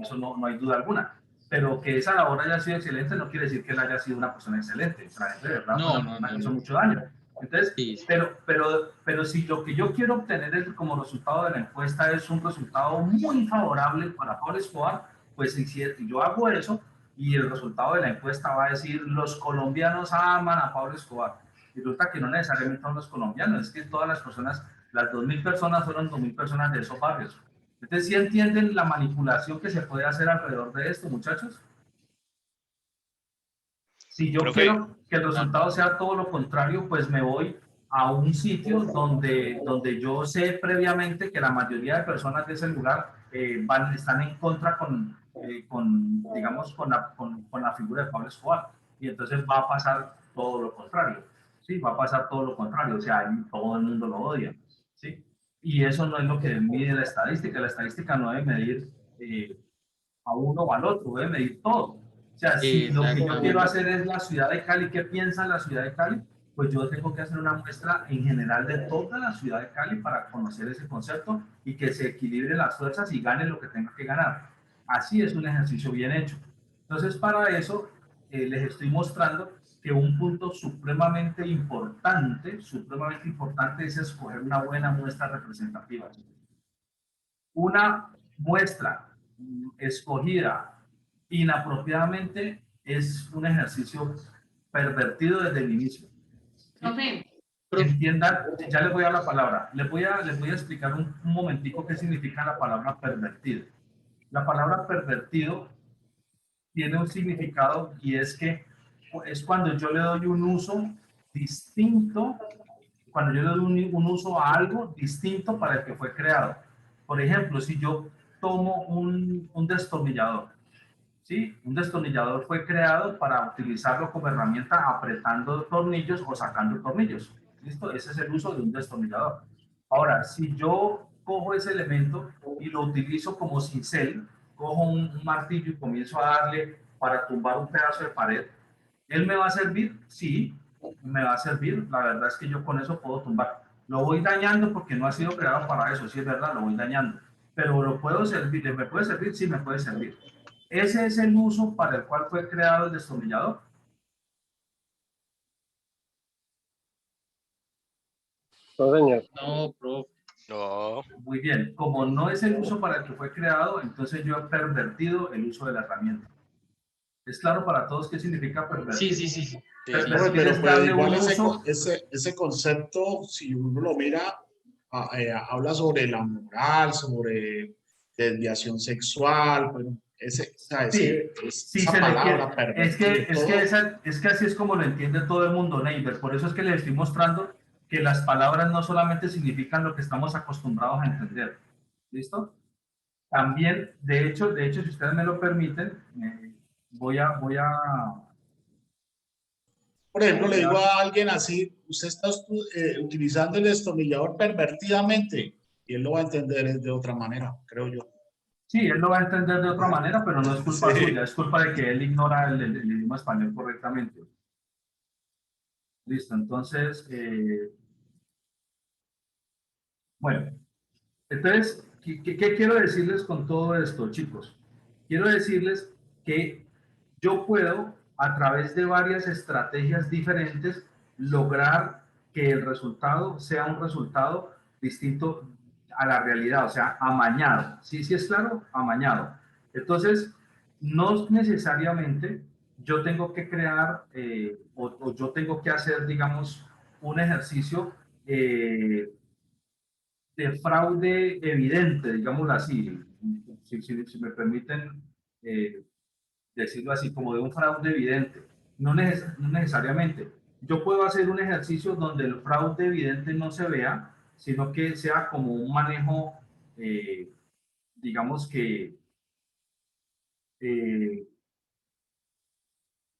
eso no hay duda alguna. Pero que esa labor haya sido excelente no quiere decir que él haya sido una persona excelente. O sea, de verdad fue una persona que hizo mucho daño. Entonces, Sí. pero si lo que yo quiero obtener como resultado de la encuesta es un resultado muy favorable para Pablo Escobar, pues si yo hago eso, y el resultado de la encuesta va a decir los colombianos aman a Pablo Escobar. Y resulta que no necesariamente son los colombianos, es que todas las personas, las 2.000 personas fueron 2.000 personas de esos barrios. Entonces, ¿sí entienden la manipulación que se puede hacer alrededor de esto, muchachos? Si yo quiero que el resultado sea todo lo contrario, pues me voy a un sitio donde yo sé previamente que la mayoría de personas de ese lugar están en contra digamos, con la figura de Pablo Escobar. Y entonces va a pasar todo lo contrario. ¿Sí? Va a pasar todo lo contrario. O sea, todo el mundo lo odia. ¿Sí? Y eso no es lo que mide la estadística. La estadística no debe medir a uno o al otro, debe medir todo. O sea, si lo que yo quiero hacer es la ciudad de Cali, ¿qué piensa la ciudad de Cali? Pues yo tengo que hacer una muestra en general de toda la ciudad de Cali para conocer ese concepto y que se equilibren las fuerzas y gane lo que tenga que ganar. Así es un ejercicio bien hecho. Entonces, para eso les estoy mostrando que un punto supremamente importante es escoger una buena muestra representativa. Una muestra escogida inapropiadamente es un ejercicio pervertido desde el inicio. Entiendan, ya les voy a dar la palabra. Les voy a explicar un momentico qué significa la palabra pervertido. La palabra pervertido tiene un significado y es que es cuando yo le doy un uso distinto, cuando yo le doy un uso a algo distinto para el que fue creado. Por ejemplo, si yo tomo un destornillador, ¿sí? Un destornillador fue creado para utilizarlo como herramienta apretando tornillos o sacando tornillos. ¿Listo? Ese es el uso de un destornillador. Ahora, si yo cojo ese elemento y lo utilizo como cincel, cojo un martillo y comienzo a darle para tumbar un pedazo de pared, ¿él me va a servir? Sí, me va a servir. La verdad es que yo con eso puedo tumbar. Lo voy dañando porque no ha sido creado para eso, sí es verdad, lo voy dañando. Pero lo puedo servir, ¿me puede servir? Sí, me puede servir. ¿Ese es el uso para el cual fue creado el destornillador? No, señor. No, profe. No. Muy bien. Como no es el uso para el que fue creado, entonces yo he pervertido el uso de la herramienta. ¿Es claro para todos qué significa pervertir? Sí. Pero igual ese concepto, si uno lo mira, habla sobre la moral, sobre desviación sexual, bueno, esa palabra pervertir. Es que así es como lo entiende todo el mundo, Neiber. Por eso es que les estoy mostrando que las palabras no solamente significan lo que estamos acostumbrados a entender. ¿Listo? También, de hecho, si ustedes me lo permiten, voy a... Por ejemplo, le digo a alguien así, usted está utilizando el destornillador pervertidamente, y él lo va a entender de otra manera, creo yo. Sí, él lo va a entender de otra manera, pero no es culpa suya, es culpa de que él ignora el idioma español correctamente. Listo, entonces, bueno, entonces, ¿qué quiero decirles con todo esto, chicos? Quiero decirles que yo puedo, a través de varias estrategias diferentes, lograr que el resultado sea un resultado distinto a la realidad, o sea, amañado. ¿Sí es claro? Amañado. Entonces, no necesariamente yo tengo que crear o yo tengo que hacer, digamos, un ejercicio de fraude evidente, digámoslo así, si me permiten decirlo así, como de un fraude evidente. No necesariamente. Yo puedo hacer un ejercicio donde el fraude evidente no se vea, sino que sea como un manejo, digamos que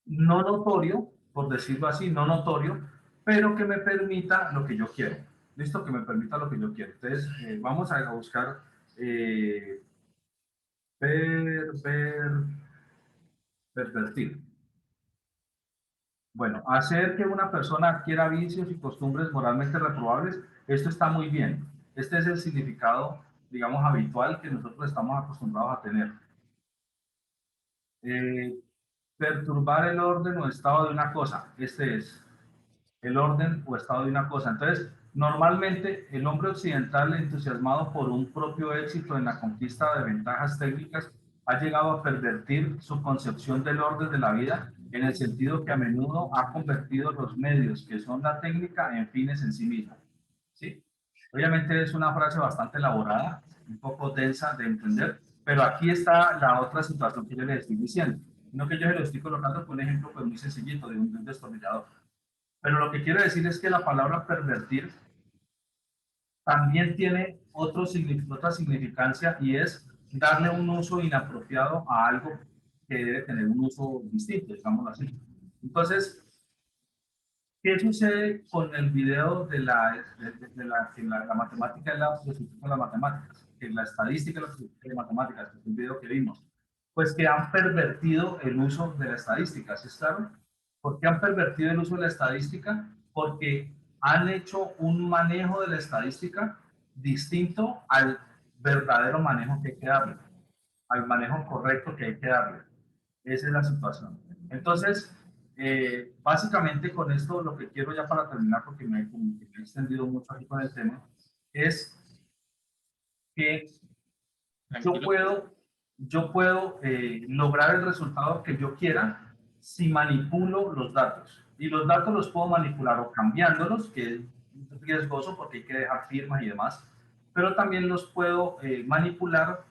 no notorio, por decirlo así, no notorio, pero que me permita lo que yo quiero. ¿Listo? Que me permita lo que yo quiero. Entonces, vamos a buscar pervertir. Bueno, hacer que una persona adquiera vicios y costumbres moralmente reprobables, esto está muy bien. Este es el significado, digamos, habitual que nosotros estamos acostumbrados a tener. Perturbar el orden o estado de una cosa. Este es el orden o estado de una cosa. Entonces, normalmente el hombre occidental entusiasmado por un propio éxito en la conquista de ventajas técnicas ha llegado a pervertir su concepción del orden de la vida en el sentido que a menudo ha convertido los medios, que son la técnica, en fines en sí mismos. ¿Sí? Obviamente es una frase bastante elaborada, un poco densa de entender, pero aquí está la otra situación que yo les estoy diciendo. No que yo se lo estoy colocando con un ejemplo pues, muy sencillito de un destornillador. Pero lo que quiero decir es que la palabra pervertir también tiene otra significancia y es darle un uso inapropiado a algo que debe tener un uso distinto, digámoslo así. Entonces, ¿qué sucede con el video de la matemática es la sustitución de las matemáticas? Que la estadística es la sustitución de matemáticas, que es el video que vimos. Pues que han pervertido el uso de la estadística, ¿sí es claro? ¿Por qué han pervertido el uso de la estadística? Porque han hecho un manejo de la estadística distinto al verdadero manejo que hay que darle, al manejo correcto que hay que darle. Esa es la situación. Entonces, básicamente con esto lo que quiero ya para terminar, porque me he extendido mucho aquí con el tema, es que yo puedo lograr el resultado que yo quiera si manipulo los datos. Y los datos los puedo manipular o cambiándolos, que es riesgoso porque hay que dejar firmas y demás, pero también los puedo manipular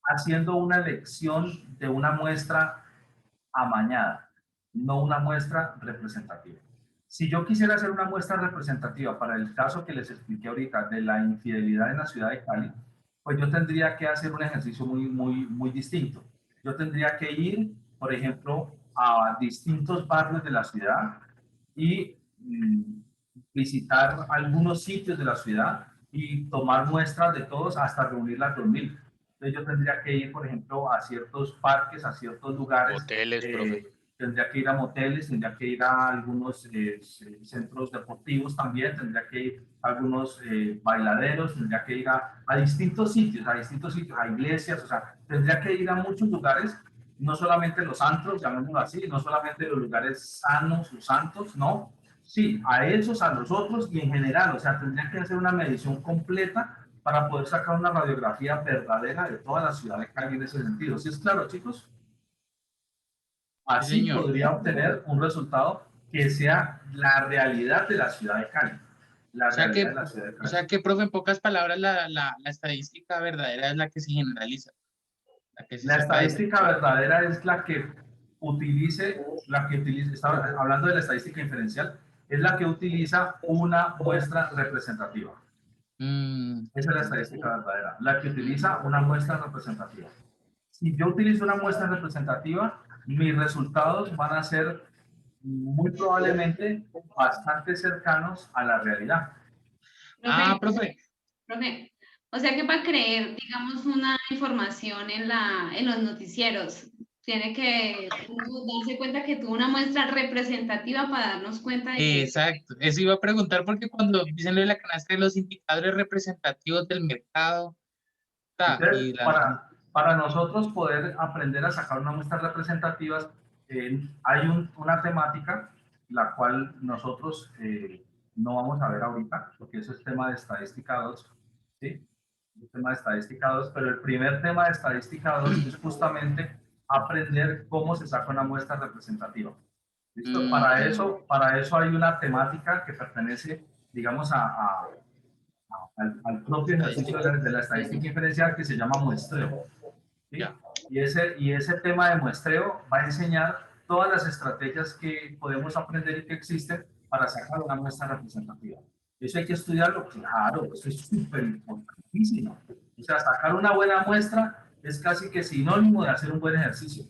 haciendo una elección de una muestra amañada, no una muestra representativa. Si yo quisiera hacer una muestra representativa para el caso que les expliqué ahorita de la infidelidad en la ciudad de Cali, pues yo tendría que hacer un ejercicio muy distinto. Yo tendría que ir, por ejemplo, a distintos barrios de la ciudad y visitar algunos sitios de la ciudad y tomar muestras de todos hasta reunir las 2000. Entonces yo tendría que ir, por ejemplo, a ciertos parques, a ciertos lugares. Hoteles, profe. Tendría que ir a moteles, tendría que ir a algunos centros deportivos también, tendría que ir a algunos bailaderos, tendría que ir a distintos sitios, a iglesias, o sea, tendría que ir a muchos lugares, no solamente los antros, llamémoslo así, no solamente los lugares sanos, los santos, no, sí, a esos, a los otros y en general, o sea, tendría que hacer una medición completa para poder sacar una radiografía verdadera de toda la ciudad de Cali en ese sentido. ¿Sí es claro, chicos? Así podría obtener un resultado que sea la realidad de la ciudad de Cali. O sea que, profe, en pocas palabras, la estadística verdadera es la que se generaliza. La estadística verdadera es la que utilice, hablando de la estadística inferencial, es la que utiliza una muestra representativa. Esa es la estadística verdadera, la que utiliza una muestra representativa. Si yo utilizo una muestra representativa, mis resultados van a ser muy probablemente bastante cercanos a la realidad. Profe. O sea que para creer, digamos, una información en los noticieros, tiene que darse cuenta que tuvo una muestra representativa para darnos cuenta de que... Exacto, eso iba a preguntar porque cuando dicen lo de la canasta de los indicadores representativos del mercado... Entonces, para nosotros poder aprender a sacar unas muestras representativas, hay una temática, la cual nosotros no vamos a ver ahorita, porque eso es tema de estadística 2, ¿sí? El tema de estadística 2, pero el primer tema de estadística 2 es justamente aprender cómo se saca una muestra representativa. ¿Listo? Para eso hay una temática que pertenece, digamos, al propio ejercicio de la estadística inferencial que se llama muestreo. ¿Sí? Y ese tema de muestreo va a enseñar todas las estrategias que podemos aprender y que existen para sacar una muestra representativa. Eso hay que estudiarlo, claro, eso es súper importantísimo. O sea, sacar una buena muestra es casi que sinónimo de hacer un buen ejercicio.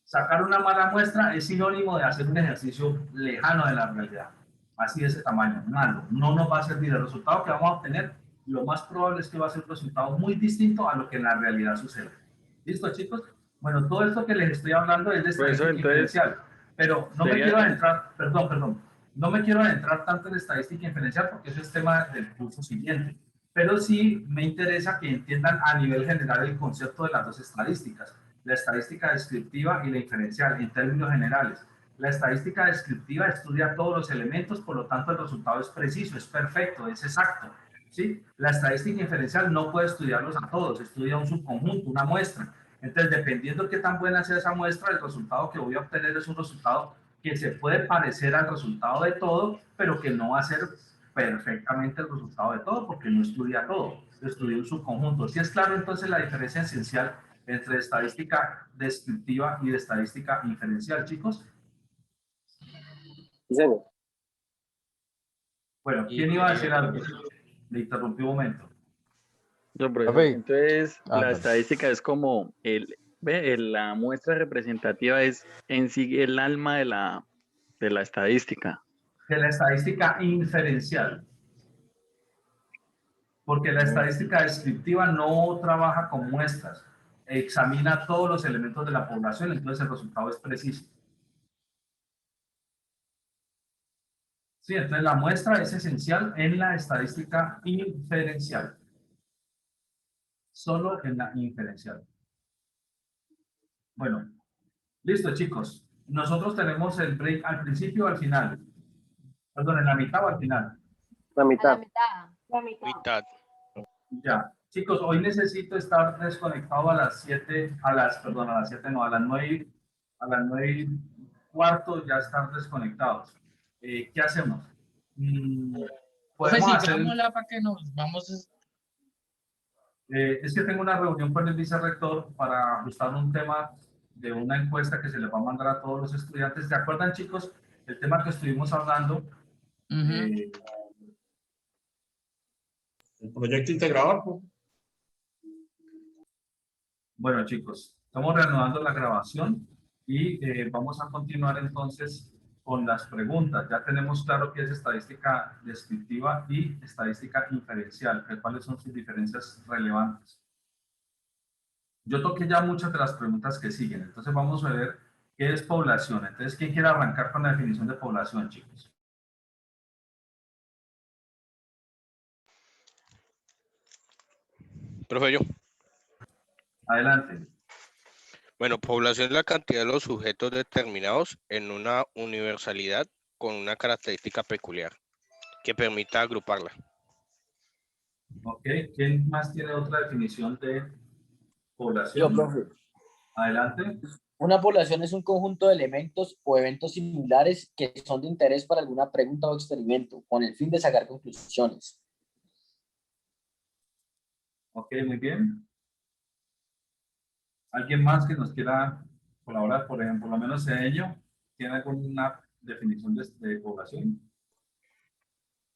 Sacar una mala muestra es sinónimo de hacer un ejercicio lejano de la realidad. Así de ese tamaño, malo. No nos va a servir. El resultado que vamos a obtener, lo más probable es que va a ser un resultado muy distinto a lo que en la realidad sucede. ¿Listo, chicos? Bueno, todo esto que les estoy hablando es de estadística inferencial, pero no me quiero adentrar, no me quiero adentrar tanto en estadística inferencial porque eso es tema del curso siguiente, pero sí me interesa que entiendan a nivel general el concepto de las dos estadísticas, la estadística descriptiva y la inferencial en términos generales. La estadística descriptiva estudia todos los elementos, por lo tanto el resultado es preciso, es perfecto, es exacto. ¿sí? La estadística inferencial no puede estudiarlos a todos, estudia un subconjunto, una muestra. Entonces, dependiendo de qué tan buena sea esa muestra, el resultado que voy a obtener es un resultado que se puede parecer al resultado de todo, pero que no va a ser perfectamente el resultado de todo, porque no estudia todo, estudia un subconjunto. ¿Sí es claro entonces la diferencia esencial entre estadística descriptiva y de estadística inferencial, chicos? Sí, señor. Bueno, ¿quién iba a decir algo? Le interrumpí un momento. Yo, profesor, Profe. entonces la dale. estadística es como la muestra representativa es en sí el alma de la estadística. De la estadística inferencial. Porque la estadística descriptiva no trabaja con muestras, examina todos los elementos de la población, entonces el resultado es preciso. Sí, entonces la muestra es esencial en la estadística inferencial. Solo en la inferencial. Bueno, listo, chicos. Nosotros tenemos el break al principio o al final. Perdón, en la mitad o al final. La mitad. La mitad. Mitad. Ya. Chicos, hoy necesito estar desconectado a las 7, a las 7 no, a las 9 y cuarto ya estar desconectados. ¿Qué hacemos? Pues Podemos hacer... sigámosla para que nos vamos... es que tengo una reunión con el vicerrector para ajustar un tema de una encuesta que se le va a mandar a todos los estudiantes. ¿Se acuerdan, chicos? El tema que estuvimos hablando. El proyecto integrador. Pues. Bueno, chicos, estamos reanudando la grabación y vamos a continuar entonces con las preguntas. Ya tenemos claro qué es estadística descriptiva y estadística inferencial, cuáles son sus diferencias relevantes. Yo toqué ya muchas de las preguntas que siguen, entonces vamos a ver qué es población. Entonces, ¿quién quiere arrancar con la definición de población, chicos? Profe, yo. Adelante. Bueno, población es la cantidad de los sujetos determinados en una universalidad con una característica peculiar que permita agruparla. Ok, ¿quién más tiene otra definición de población? Yo, profe. Adelante. Una población es un conjunto de elementos o eventos similares que son de interés para alguna pregunta o experimento, con el fin de sacar conclusiones. Ok, muy bien. ¿Alguien más que nos quiera colaborar? Por ejemplo, por lo menos ello, ¿tiene alguna definición de población?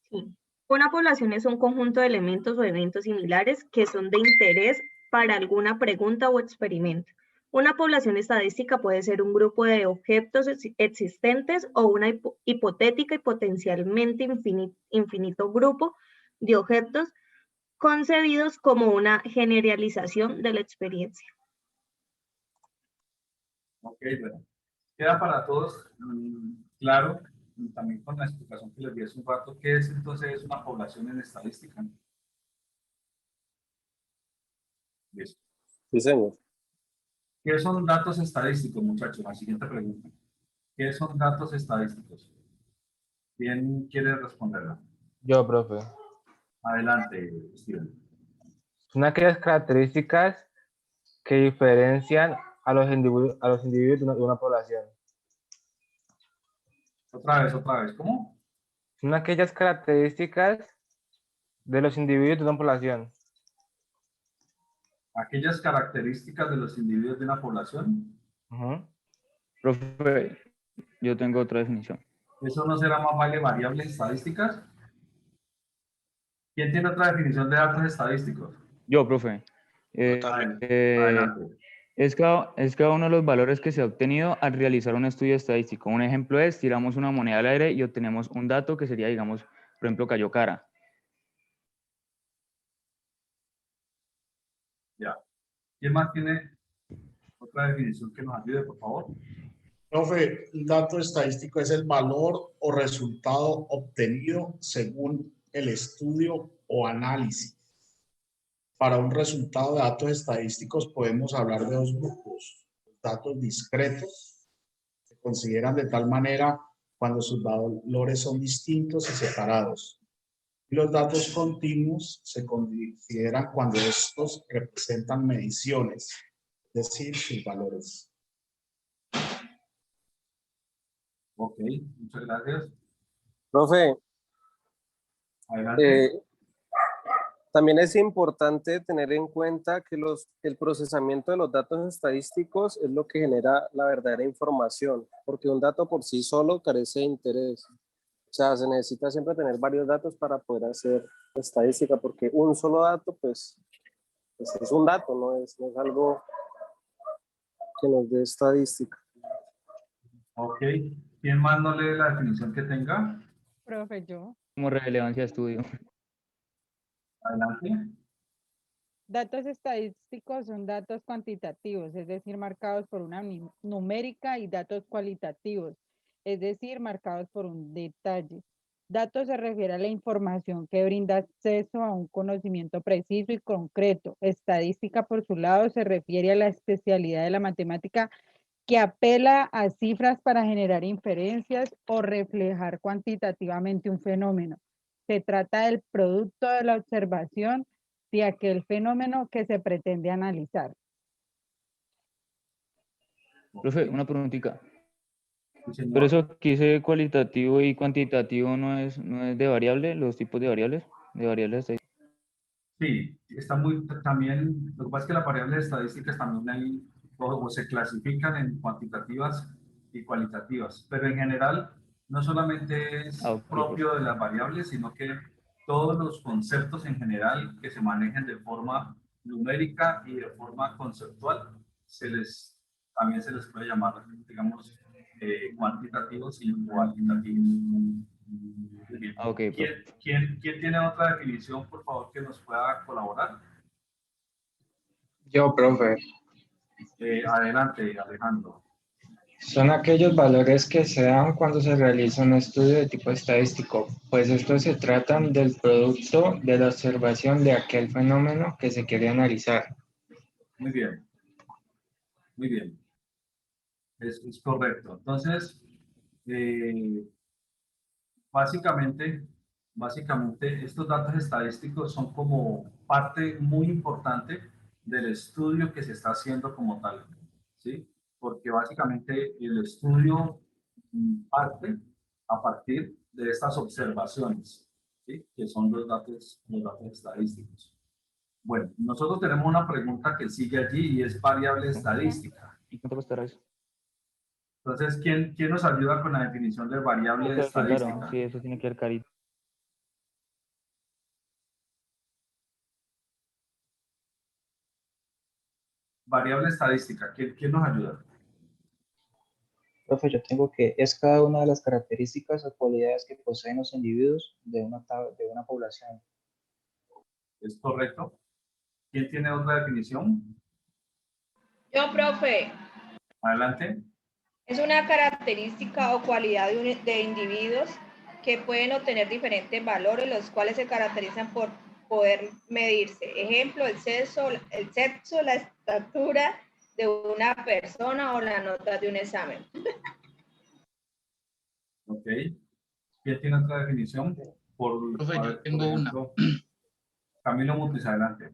Sí. Una población es un conjunto de elementos o eventos similares que son de interés para alguna pregunta o experimento. Una población estadística puede ser un grupo de objetos existentes o una hipotética y potencialmente infinito grupo de objetos concebidos como una generalización de la experiencia. Ok, bueno. Queda para todos claro, también con la explicación que les di hace un rato, ¿qué es entonces una población en estadística? Listo. Sí, señor. ¿Qué son datos estadísticos, muchachos? La siguiente pregunta. ¿Qué son datos estadísticos? ¿Quién quiere responderla? Yo, profe. Adelante, Steven. Son aquellas características que diferencian a los individuos de una población. Otra vez, ¿cómo? Son aquellas características de los individuos de una población. Aquellas características de los individuos de una población. Profe, yo tengo otra definición. ¿Eso no será más variables estadísticas? ¿Quién tiene otra definición de datos estadísticos? Yo, profe. Adelante. Es cada uno de los valores que se ha obtenido al realizar un estudio estadístico. Un ejemplo es, tiramos una moneda al aire y obtenemos un dato que sería, digamos, por ejemplo, cayó cara. Ya. ¿Quién más tiene otra definición que nos ayude, por favor? Profe, un dato estadístico es el valor o resultado obtenido según el estudio o análisis. Para un resultado de datos estadísticos podemos hablar de dos grupos. Datos discretos se consideran de tal manera cuando sus valores son distintos y separados. Y los datos continuos se consideran cuando estos representan mediciones, es decir, sus valores. Ok, muchas gracias. Profe, Adelante. también es importante tener en cuenta que el procesamiento de los datos estadísticos es lo que genera la verdadera información, porque un dato por sí solo carece de interés. O sea, se necesita siempre tener varios datos para poder hacer estadística, porque un solo dato, pues es un dato, no es algo que nos dé estadística. Ok, ¿quién más no lee la definición que tenga? Profe, yo. Como relevancia de estudio. Adelante. Datos estadísticos son datos cuantitativos, es decir, marcados por una numérica, y datos cualitativos, es decir, marcados por un detalle. Datos se refiere a la información que brinda acceso a un conocimiento preciso y concreto. Estadística, por su lado, se refiere a la especialidad de la matemática que apela a cifras para generar inferencias o reflejar cuantitativamente un fenómeno. Se trata del producto de la observación de aquel fenómeno que se pretende analizar. Profe, una preguntita. Sí, señor. Pero eso que dice cualitativo y cuantitativo no es de variable, los tipos de variables estadísticas. Sí, está muy, también, lo que pasa es que las variables estadísticas también hay, o se clasifican en cuantitativas y cualitativas, pero en general no solamente es Ok, propio de las variables, sino que todos los conceptos en general que se manejen de forma numérica y de forma conceptual, también se les puede llamar, digamos, cuantitativos y cualitativos. Muy bien. ok, profe. ¿Quién tiene otra definición, por favor, que nos pueda colaborar? Yo, profe, Adelante, Alejandro. son aquellos valores que se dan cuando se realiza un estudio de tipo estadístico, pues estos se tratan del producto de la observación de aquel fenómeno que se quiere analizar. Muy bien, muy bien. Es correcto. Entonces, eh, básicamente, estos datos estadísticos son como parte muy importante del estudio que se está haciendo como tal, ¿sí? Porque básicamente el estudio parte a partir de estas observaciones, ¿sí? Que son los datos estadísticos. Bueno, nosotros tenemos una pregunta que sigue allí y es variable estadística. ¿Y cuánto costará eso? Entonces, ¿quién nos ayuda con la definición de variable Sí, claro, estadística? sí, eso tiene que ver carito. Variable estadística, ¿quién nos ayuda? Profe, yo tengo que es cada una de las características o cualidades que poseen los individuos de una población. ¿Es correcto? ¿Quién tiene otra definición? Yo, profe, Adelante. es una característica o cualidad de individuos que pueden obtener diferentes valores, los cuales se caracterizan por poder medirse. Ejemplo, el sexo, la estatura de una persona o la nota de un examen. Ok. ¿Quién tiene otra definición? Profe, yo Por tengo una. ejemplo, Camilo Mutis, adelante.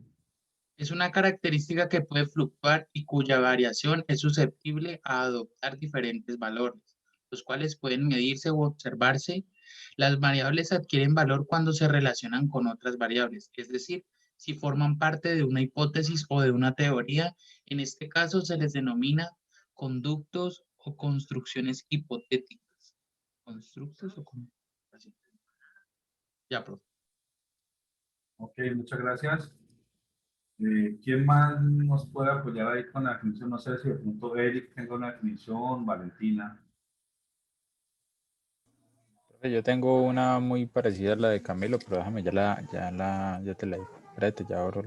Es una característica que puede fluctuar y cuya variación es susceptible a adoptar diferentes valores, los cuales pueden medirse u observarse. Las variables adquieren valor cuando se relacionan con otras variables, es decir, si forman parte de una hipótesis o de una teoría. En este caso se les denomina conductos o construcciones hipotéticas. ¿Constructos o construcciones? Ya, profe. Ok, muchas gracias. ¿Quién más nos puede apoyar ahí con la definición? No sé si de pronto Eric tenga una definición, Valentina. Profe, yo tengo una muy parecida a la de Camilo, pero déjame, ya te la digo. Espérate, ya abro.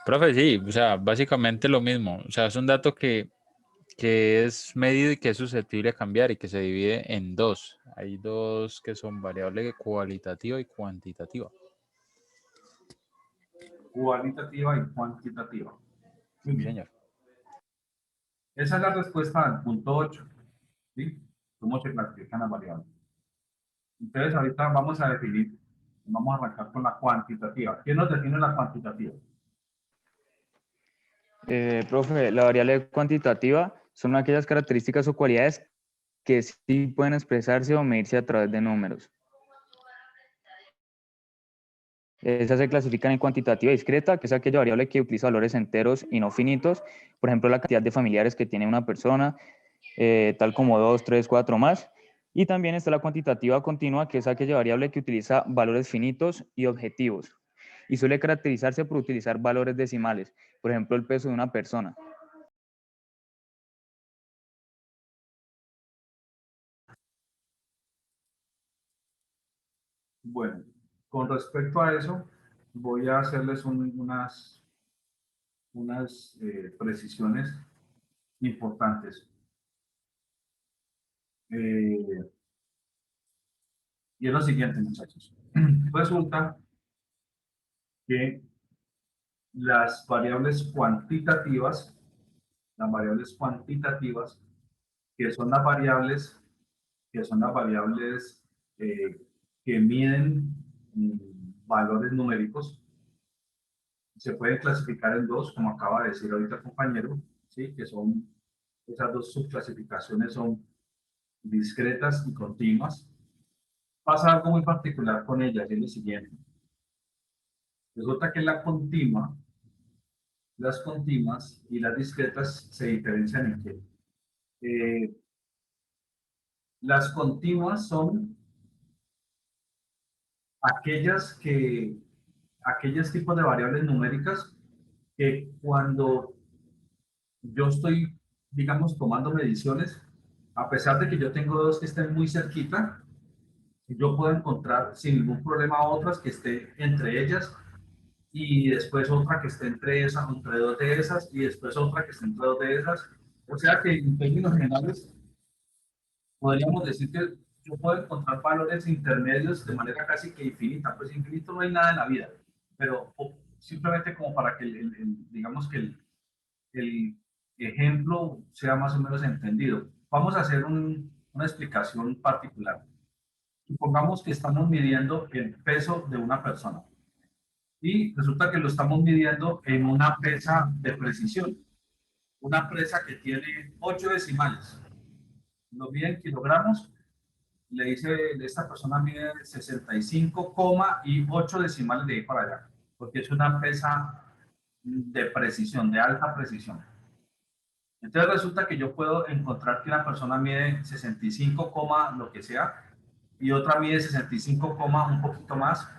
Profe, sí, o sea, básicamente lo mismo. O sea, es un dato que es medido y que es susceptible a cambiar y que se divide en dos. Hay dos que son variable cualitativa y cuantitativa. Cualitativa y cuantitativa. Muy Sí, bien. señor. Esa es la respuesta al punto 8. ¿Sí? ¿Cómo se clasifican las variables? Entonces, ahorita vamos a definir, vamos a arrancar con la cuantitativa. ¿Quién nos define la cuantitativa? Profe, la variable cuantitativa son aquellas características o cualidades que sí pueden expresarse o medirse a través de números. Esas se clasifican en cuantitativa discreta, que es aquella variable que utiliza valores enteros y no finitos. Por ejemplo, la cantidad de familiares que tiene una persona, tal como 2, 3, 4 más. Y también está la cuantitativa continua, que es aquella variable que utiliza valores finitos y objetivos. Y suele caracterizarse por utilizar valores decimales. Por ejemplo, el peso de una persona. Bueno, con respecto a eso, voy a hacerles unas precisiones importantes. Y es lo siguiente, muchachos. Resulta que las variables cuantitativas, que son las variables, eh, que miden valores numéricos, se pueden clasificar en dos, como acaba de decir ahorita el compañero, ¿sí? Que son, esas dos subclasificaciones son discretas y continuas. Pasa algo muy particular con ellas, y es lo siguiente. Resulta que las continuas y las discretas se diferencian en qué. Las continuas son aquellos tipos de variables numéricas que cuando yo estoy, digamos, tomando mediciones, a pesar de que yo tengo dos que estén muy cerquita, yo puedo encontrar sin ningún problema otras que estén entre ellas y después otra que esté entre esas, entre dos de esas y después otra que esté entre dos de esas. O sea que en términos generales podríamos decir que yo puedo encontrar valores intermedios de manera casi que infinita. Pues infinito no hay nada en la vida, pero simplemente como para que digamos que el ejemplo sea más o menos entendido. Vamos a hacer una explicación particular. Supongamos que estamos midiendo el peso de una persona y resulta que lo estamos midiendo en una pesa de precisión, una pesa que tiene 8 decimales. Lo mide en kilogramos, le dice, esta persona mide 65, y 8 decimales de ahí para allá, porque es una pesa de precisión, de alta precisión. Entonces resulta que yo puedo encontrar que una persona mide 65, lo que sea, y otra mide 65, un poquito más,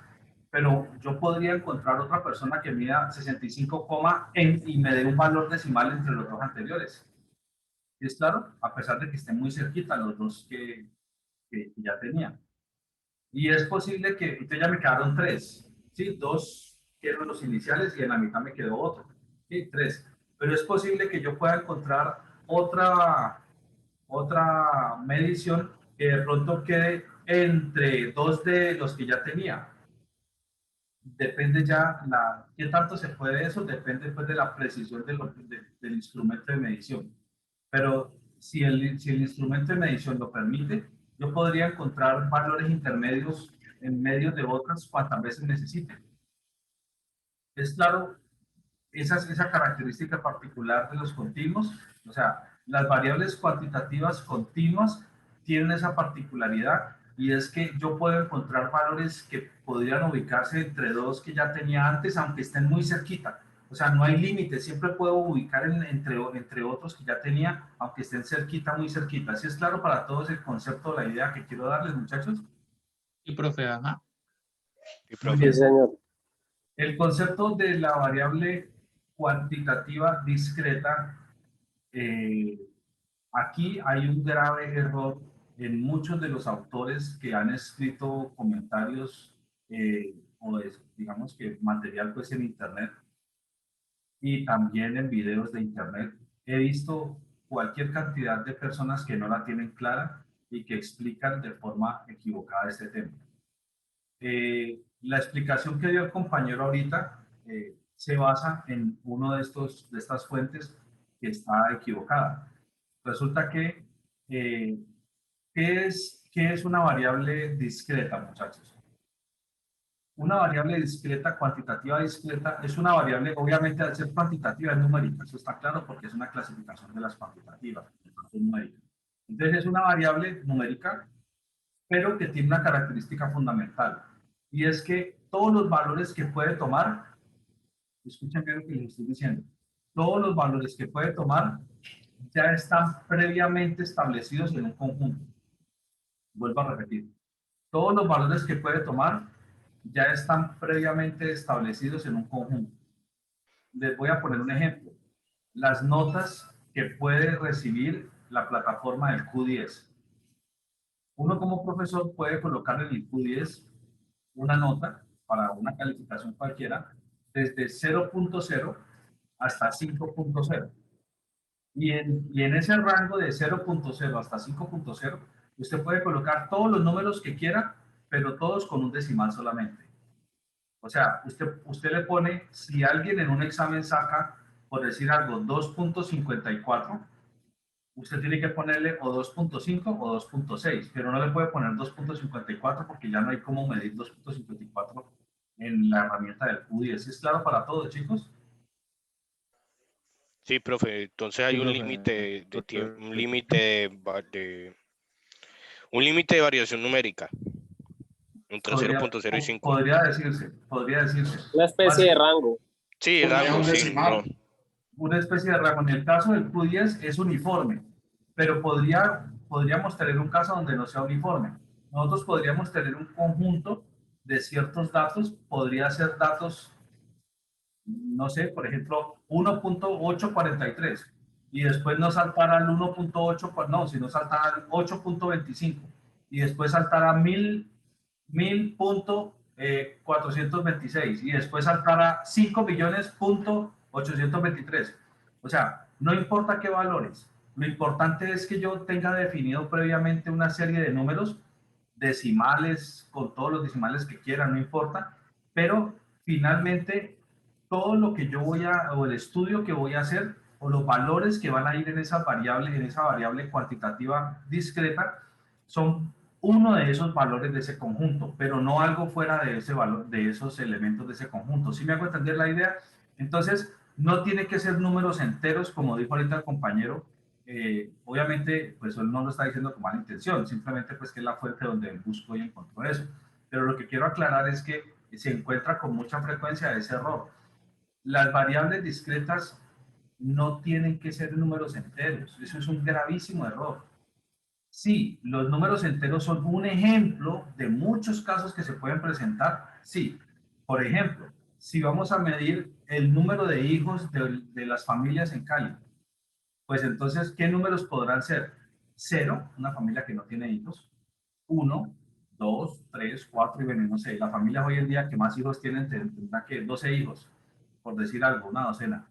pero yo podría encontrar otra persona que mida 65, y me dé un valor decimal entre los dos anteriores. ¿Y es claro? A pesar de que estén muy cerquita los dos que ya tenía. Y es posible que, entonces ya me quedaron tres, ¿sí? Dos que eran los iniciales y en la mitad me quedó otro, ¿sí? Tres. Pero es posible que yo pueda encontrar otra medición que de pronto quede entre dos de los que ya tenía. Depende ya, ¿qué tanto se puede eso? Depende pues de la precisión del instrumento de medición. Pero si el instrumento de medición lo permite, yo podría encontrar valores intermedios en medio de otras cuantas veces necesite. Es claro, esa característica particular de los continuos, o sea, las variables cuantitativas continuas tienen esa particularidad y es que yo puedo encontrar valores que podrían ubicarse entre dos que ya tenía antes, aunque estén muy cerquita. O sea, no hay límite, siempre puedo ubicar entre otros que ya tenía, aunque estén cerquita, muy cerquita. ¿Sí es claro para todos el concepto, la idea que quiero darles, muchachos? Sí, profe, ajá. Muy bien. El concepto de la variable cuantitativa discreta, aquí hay un grave error en muchos de los autores que han escrito comentarios o digamos que material pues en internet. y también en videos de internet. He visto cualquier cantidad de personas que no la tienen clara y que explican de forma equivocada este tema. La explicación que dio el compañero ahorita se basa en uno de estas fuentes que está equivocada. Resulta que, ¿qué es una variable discreta, muchachos? Una variable discreta, cuantitativa discreta, es una variable, obviamente al ser cuantitativa es numérica, eso está claro porque es una clasificación de las cuantitativas, numérica. Entonces es una variable numérica, pero que tiene una característica fundamental, y es que todos los valores que puede tomar, escuchen bien lo que les estoy diciendo, todos los valores que puede tomar ya están previamente establecidos en un conjunto. Vuelvo a repetir, todos los valores que puede tomar ya están previamente establecidos en un conjunto. Les voy a poner un ejemplo. Las notas que puede recibir la plataforma del Q10. Uno como profesor puede colocar en el Q10 una nota para una calificación cualquiera desde 0.0 hasta 5.0. Y en ese rango de 0.0 hasta 5.0, usted puede colocar todos los números que quiera, pero todos con un decimal solamente. O sea, usted le pone, si alguien en un examen saca, por decir algo, 2.54, usted tiene que ponerle o 2.5 o 2.6, pero no le puede poner 2.54 porque ya no hay cómo medir 2.54 en la herramienta del Q10. ¿Es claro para todos, chicos? Sí, profe, entonces hay un límite de tiempo, un límite de variación numérica entre 0.0 y 5. Podría decirse. Una especie de rango. Sí, rango, sí. No. Una especie de rango. En el caso del Q10 es uniforme, pero podríamos tener un caso donde no sea uniforme. Nosotros podríamos tener un conjunto de ciertos datos, podría ser datos, no sé, por ejemplo, 1.843, y después no saltar al 1.8, no, sino saltar al 8.25, y después saltar a 1000.426, y después saltar a 5.000.823. O sea, no importa qué valores, lo importante es que yo tenga definido previamente una serie de números decimales, con todos los decimales que quiera, no importa, pero finalmente todo lo que yo o el estudio que voy a hacer, o los valores que van a ir en esa variable cuantitativa discreta, son uno de esos valores de ese conjunto, pero no algo fuera de ese valor, de esos elementos de ese conjunto. ¿Sí me hago entender la idea? Entonces, no tiene que ser números enteros, como dijo ahorita el compañero. Obviamente, pues él no lo está diciendo con mala intención, simplemente pues que es la fuente donde él buscó y encontró eso. Pero lo que quiero aclarar es que se encuentra con mucha frecuencia ese error. Las variables discretas no tienen que ser números enteros. Eso es un gravísimo error. Sí, los números enteros son un ejemplo de muchos casos que se pueden presentar. Sí, por ejemplo, si vamos a medir el número de hijos de las familias en Cali, pues entonces, ¿qué números podrán ser? 0, una familia que no tiene hijos. 1, 2, 3, 4 y bueno, no sé, la familia hoy en día que más hijos tienen tendrá que 12 hijos, por decir algo, una docena.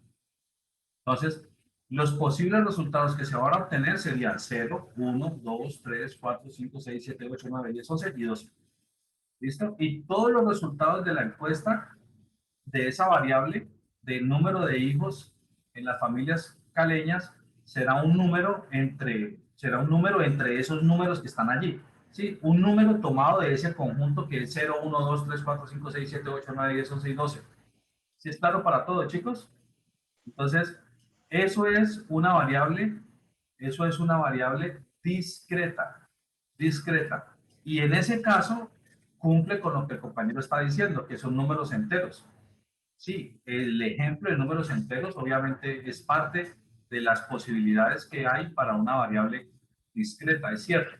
Entonces, los posibles resultados que se van a obtener serían 0, 1, 2, 3, 4, 5, 6, 7, 8, 9, 10, 11 y 12. ¿Listo? Y todos los resultados de la encuesta de esa variable de número de hijos en las familias caleñas será un número entre esos números que están allí. ¿Sí? Un número tomado de ese conjunto que es 0, 1, 2, 3, 4, 5, 6, 7, 8, 9, 10, 11 y 12. ¿Sí es claro para todos, chicos? Entonces, eso es una variable discreta. Y en ese caso, cumple con lo que el compañero está diciendo, que son números enteros. Sí, el ejemplo de números enteros obviamente es parte de las posibilidades que hay para una variable discreta, es cierto,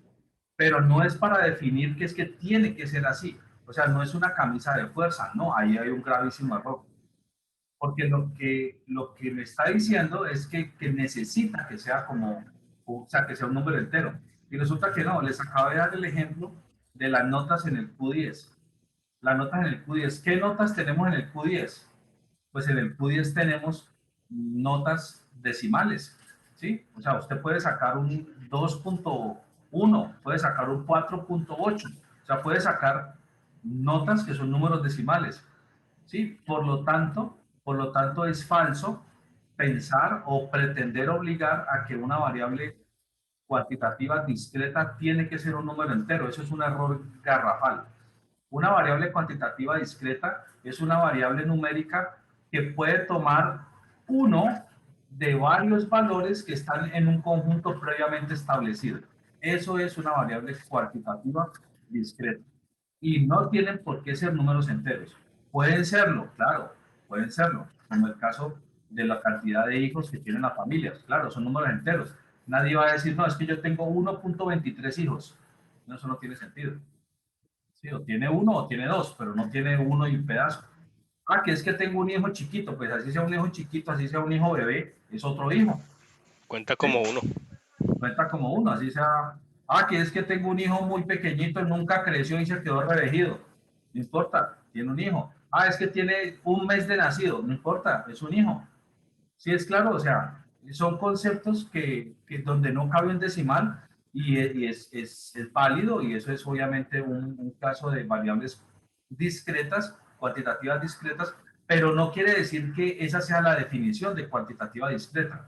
pero no es para definir que es que tiene que ser así. O sea, no es una camisa de fuerza, no, ahí hay un gravísimo error. Porque lo que me está diciendo es que necesita que sea que sea un número entero. Y resulta que no, les acabo de dar el ejemplo de las notas en el Q10. Las notas en el Q10. ¿Qué notas tenemos en el Q10? Pues en el Q10 tenemos notas decimales, ¿sí? O sea, usted puede sacar un 2.1, puede sacar un 4.8, o sea, puede sacar notas que son números decimales, ¿sí? Por lo tanto es falso pensar o pretender obligar a que una variable cuantitativa discreta tiene que ser un número entero. Eso es un error garrafal. Una variable cuantitativa discreta es una variable numérica que puede tomar uno de varios valores que están en un conjunto previamente establecido. Eso es una variable cuantitativa discreta. Y no tienen por qué ser números enteros. Pueden serlo, claro, pueden serlo, como el caso de la cantidad de hijos que tienen las familias. Claro, son números enteros. Nadie va a decir, no, es que yo tengo 1.23 hijos. No, eso no tiene sentido. Sí, o tiene uno o tiene dos, pero no tiene uno y un pedazo. Ah, que es que tengo un hijo chiquito, pues así sea un hijo chiquito, así sea un hijo bebé, es otro hijo. Cuenta como uno. Cuenta como uno, así sea. Ah, que es que tengo un hijo muy pequeñito, nunca creció y se quedó reelegido. No importa, tiene un hijo. Ah, es que tiene un mes de nacido, no importa, es un hijo. Sí, es claro, o sea, son conceptos que donde no cabe un decimal es válido y eso es obviamente un caso de variables discretas, cuantitativas discretas, pero no quiere decir que esa sea la definición de cuantitativa discreta.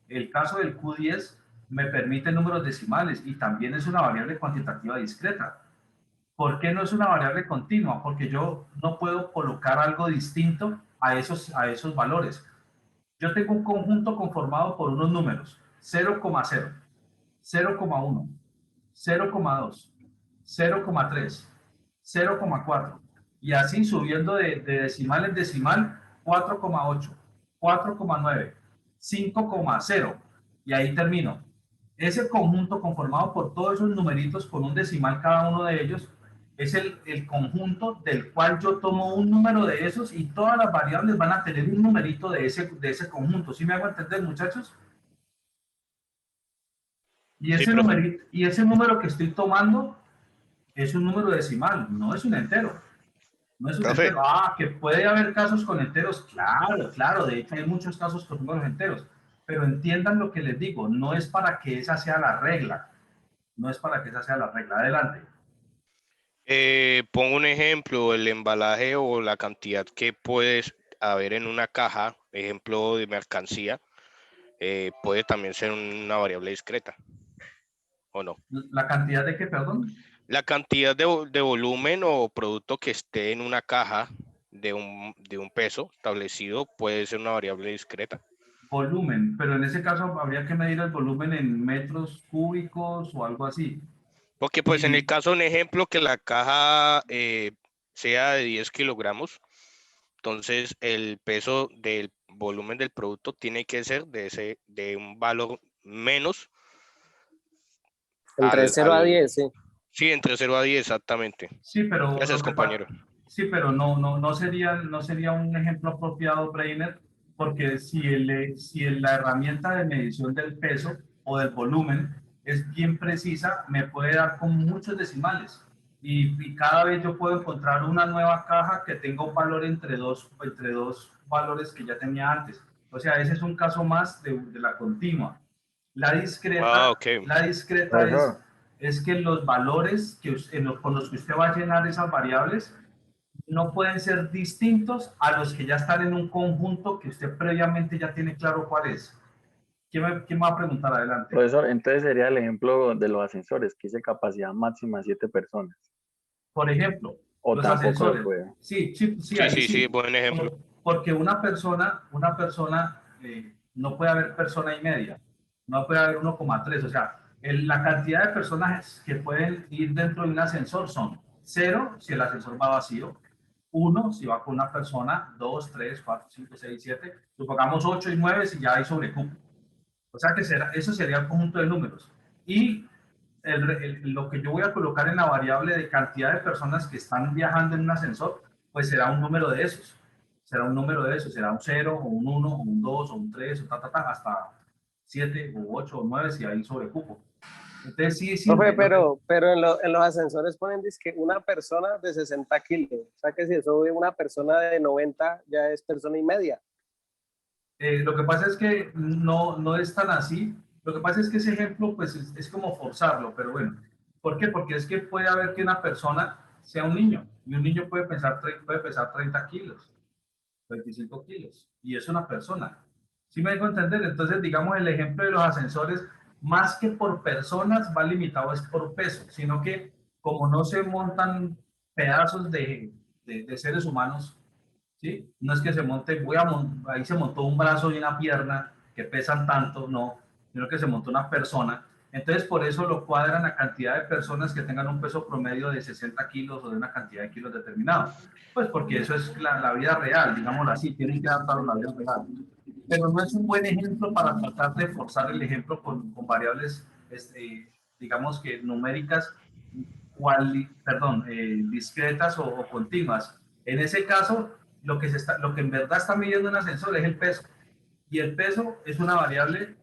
El caso del Q10 me permite números decimales y también es una variable cuantitativa discreta. ¿Por qué no es una variable continua? Porque yo no puedo colocar algo distinto a esos valores. Yo tengo un conjunto conformado por unos números, 0,0, 0,1, 0,2, 0,3, 0,4, y así subiendo de decimal en decimal, 4,8, 4,9, 5,0, y ahí termino. Ese conjunto conformado por todos esos numeritos con un decimal cada uno de ellos, es el conjunto del cual yo tomo un número de esos y todas las variables van a tener un numerito de ese conjunto. ¿Sí me hago entender, muchachos? Y Sí, ese, profe. numerito, y ese número que estoy tomando es un número decimal, no es un entero. No es un Profe, entero. Ah, que puede haber casos con enteros. Claro, claro. De hecho, hay muchos casos con números enteros. Pero entiendan lo que les digo. No es para que esa sea la regla. No es para que esa sea la regla. Adelante. pongo un ejemplo, el embalaje o la cantidad que puedes haber en una caja, ejemplo de mercancía, puede también ser una variable discreta, ¿o no? ¿La cantidad de qué, perdón? La cantidad de volumen o producto que esté en una caja de un peso establecido puede ser una variable discreta. Volumen. Pero en ese caso habría que medir el volumen en metros cúbicos o algo así. Porque pues en el Y caso, un ejemplo, que la caja sea de 10 kilogramos, entonces el peso del volumen del producto tiene que ser de un valor menos Entre 0 a 10, sí. Sí, entre 0 a 10, exactamente. sí, pero Gracias, compañero. sí, pero no sería un ejemplo apropiado, Breiner, porque si la herramienta de medición del peso o del volumen es bien precisa, me puede dar con muchos decimales. Y cada vez yo puedo encontrar una nueva caja que tenga un valor entre dos valores que ya tenía antes. O sea, ese es un caso más de la continua. Ah, ok. La discreta es que los valores con los que usted va a llenar esas variables no pueden ser distintos a los que ya están en un conjunto que usted previamente ya tiene claro cuál es. ¿Quién va a preguntar? Adelante. Profesor, entonces sería el ejemplo de los ascensores, que dice capacidad máxima 7 personas. Por ejemplo, O los tampoco ascensores. lo puede. Sí, buen ejemplo. Porque una persona no puede haber persona y media, no puede haber 1,3, o sea, la cantidad de personas que pueden ir dentro de un ascensor son 0 si el ascensor va vacío, 1 si va con una persona, 2, 3, 4, 5, 6, 7, supongamos 8 y 9 si ya hay sobrecupo. O sea que eso sería el conjunto de números. Y lo que yo voy a colocar en la variable de cantidad de personas que están viajando en un ascensor, pues será un número de esos. Será un número de esos, será un 0, o un 1, o un 2, o un 3, o hasta 7, o 8, o 9 si hay sobrecupo. Entonces sí, Profe, pero en los ascensores ponen que una persona de 60 kilos. O sea que si sube una persona de 90 ya es persona y media. Lo que pasa es que no es tan así. Lo que pasa es que ese ejemplo pues es como forzarlo, pero bueno. ¿Por qué? Porque es que puede haber que una persona sea un niño y un niño puede pesar 30 kilos, 25 kilos y es una persona. ¿Sí me dejo entender? Entonces, digamos, el ejemplo de los ascensores, más que por personas, va limitado es por peso, sino que como no se montan pedazos de seres humanos, ¿sí? No es que se monte, ahí se montó un brazo y una pierna que pesan tanto, no, sino que se montó una persona. Entonces, por eso lo cuadran a cantidad de personas que tengan un peso promedio de 60 kilos o de una cantidad de kilos determinado. Pues porque eso es la vida real, digámoslo así, tienen que adaptarlo a la vida real. Pero no es un buen ejemplo para tratar de forzar el ejemplo con variables, digamos que numéricas, discretas o continuas. En ese caso, lo que en verdad está midiendo un ascensor es el peso. Y el peso es una variable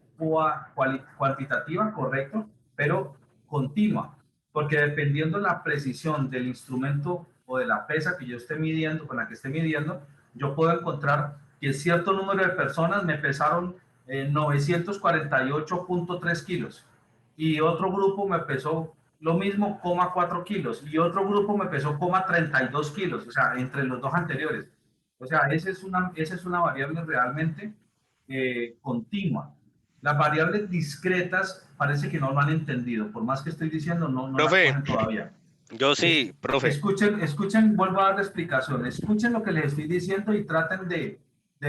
cuantitativa, correcto, pero continua. Porque dependiendo de la precisión del instrumento o de la pesa que yo esté midiendo, con la que esté midiendo, yo puedo encontrar que cierto número de personas me pesaron 948.3 kilos y otro grupo me pesó lo mismo, 4 kilos, y otro grupo me pesó 32 kilos, o sea, entre los dos anteriores. O sea, esa es una variable realmente continua. Las variables discretas parece que no lo han entendido, por más que estoy diciendo, no las cogen todavía. Yo sí, profe. Escuchen, vuelvo a dar la explicación, escuchen lo que les estoy diciendo y traten de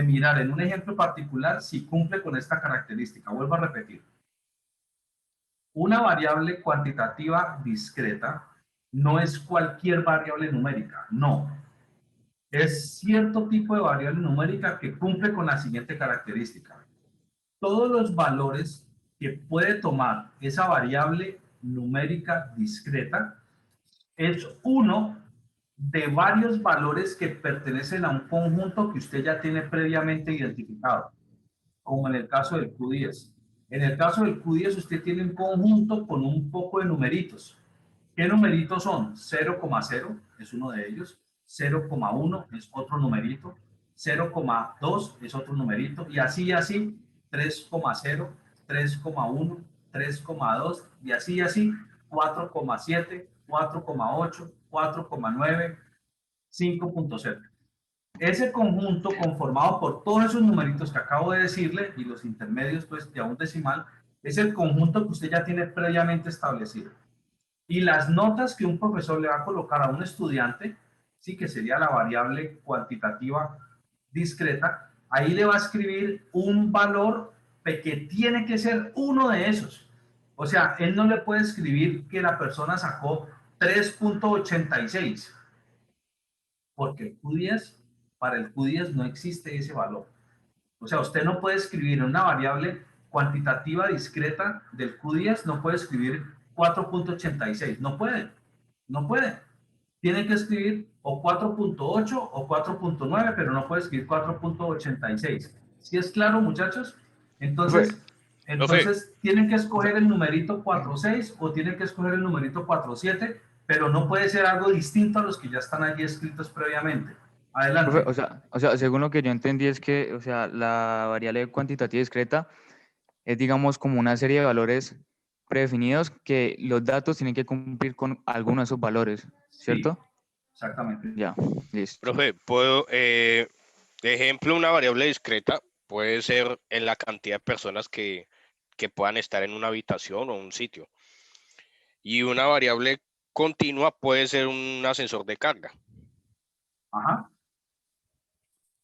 mirar en un ejemplo particular si cumple con esta característica. Vuelvo a repetir. Una variable cuantitativa discreta no es cualquier variable numérica, no. Es cierto tipo de variable numérica que cumple con la siguiente característica. Todos los valores que puede tomar esa variable numérica discreta es uno de varios valores que pertenecen a un conjunto que usted ya tiene previamente identificado, como en el caso del Q10. En el caso del Q10 usted tiene un conjunto con un poco de numeritos. ¿Qué numeritos son? 0,0 es uno de ellos, 0,1 es otro numerito, 0,2 es otro numerito, y así, 3,0, 3,1, 3,2, y así, 4,7, 4,8, 4,9, 5,0. Ese conjunto conformado por todos esos numeritos que acabo de decirle y los intermedios pues de un decimal es el conjunto que usted ya tiene previamente establecido. Y las notas que un profesor le va a colocar a un estudiante, sí, que sería la variable cuantitativa discreta, ahí le va a escribir un valor que tiene que ser uno de esos. O sea, él no le puede escribir que la persona sacó 3,86, porque el Q10, para el Q10 no existe ese valor. O sea, usted no puede escribir una variable cuantitativa discreta del Q10, no puede escribir 4,86, no puede. Tiene que escribir o 4,8 o 4,9, pero no puede escribir 4,86. ¿Sí es claro, muchachos? Entonces tienen que escoger el numerito 4,6 o tienen que escoger el numerito 4,7, pero no puede ser algo distinto a los que ya están allí escritos previamente. Adelante. Profe, o sea, según lo que yo entendí es que, o sea, la variable cuantitativa discreta es, digamos, como una serie de valores predefinidos que los datos tienen que cumplir con algunos de esos valores, ¿cierto? Sí, exactamente. Ya, listo. Profe, ejemplo, una variable discreta puede ser en la cantidad de personas que puedan estar en una habitación o un sitio. Y una variable continua puede ser un ascensor de carga. Ajá.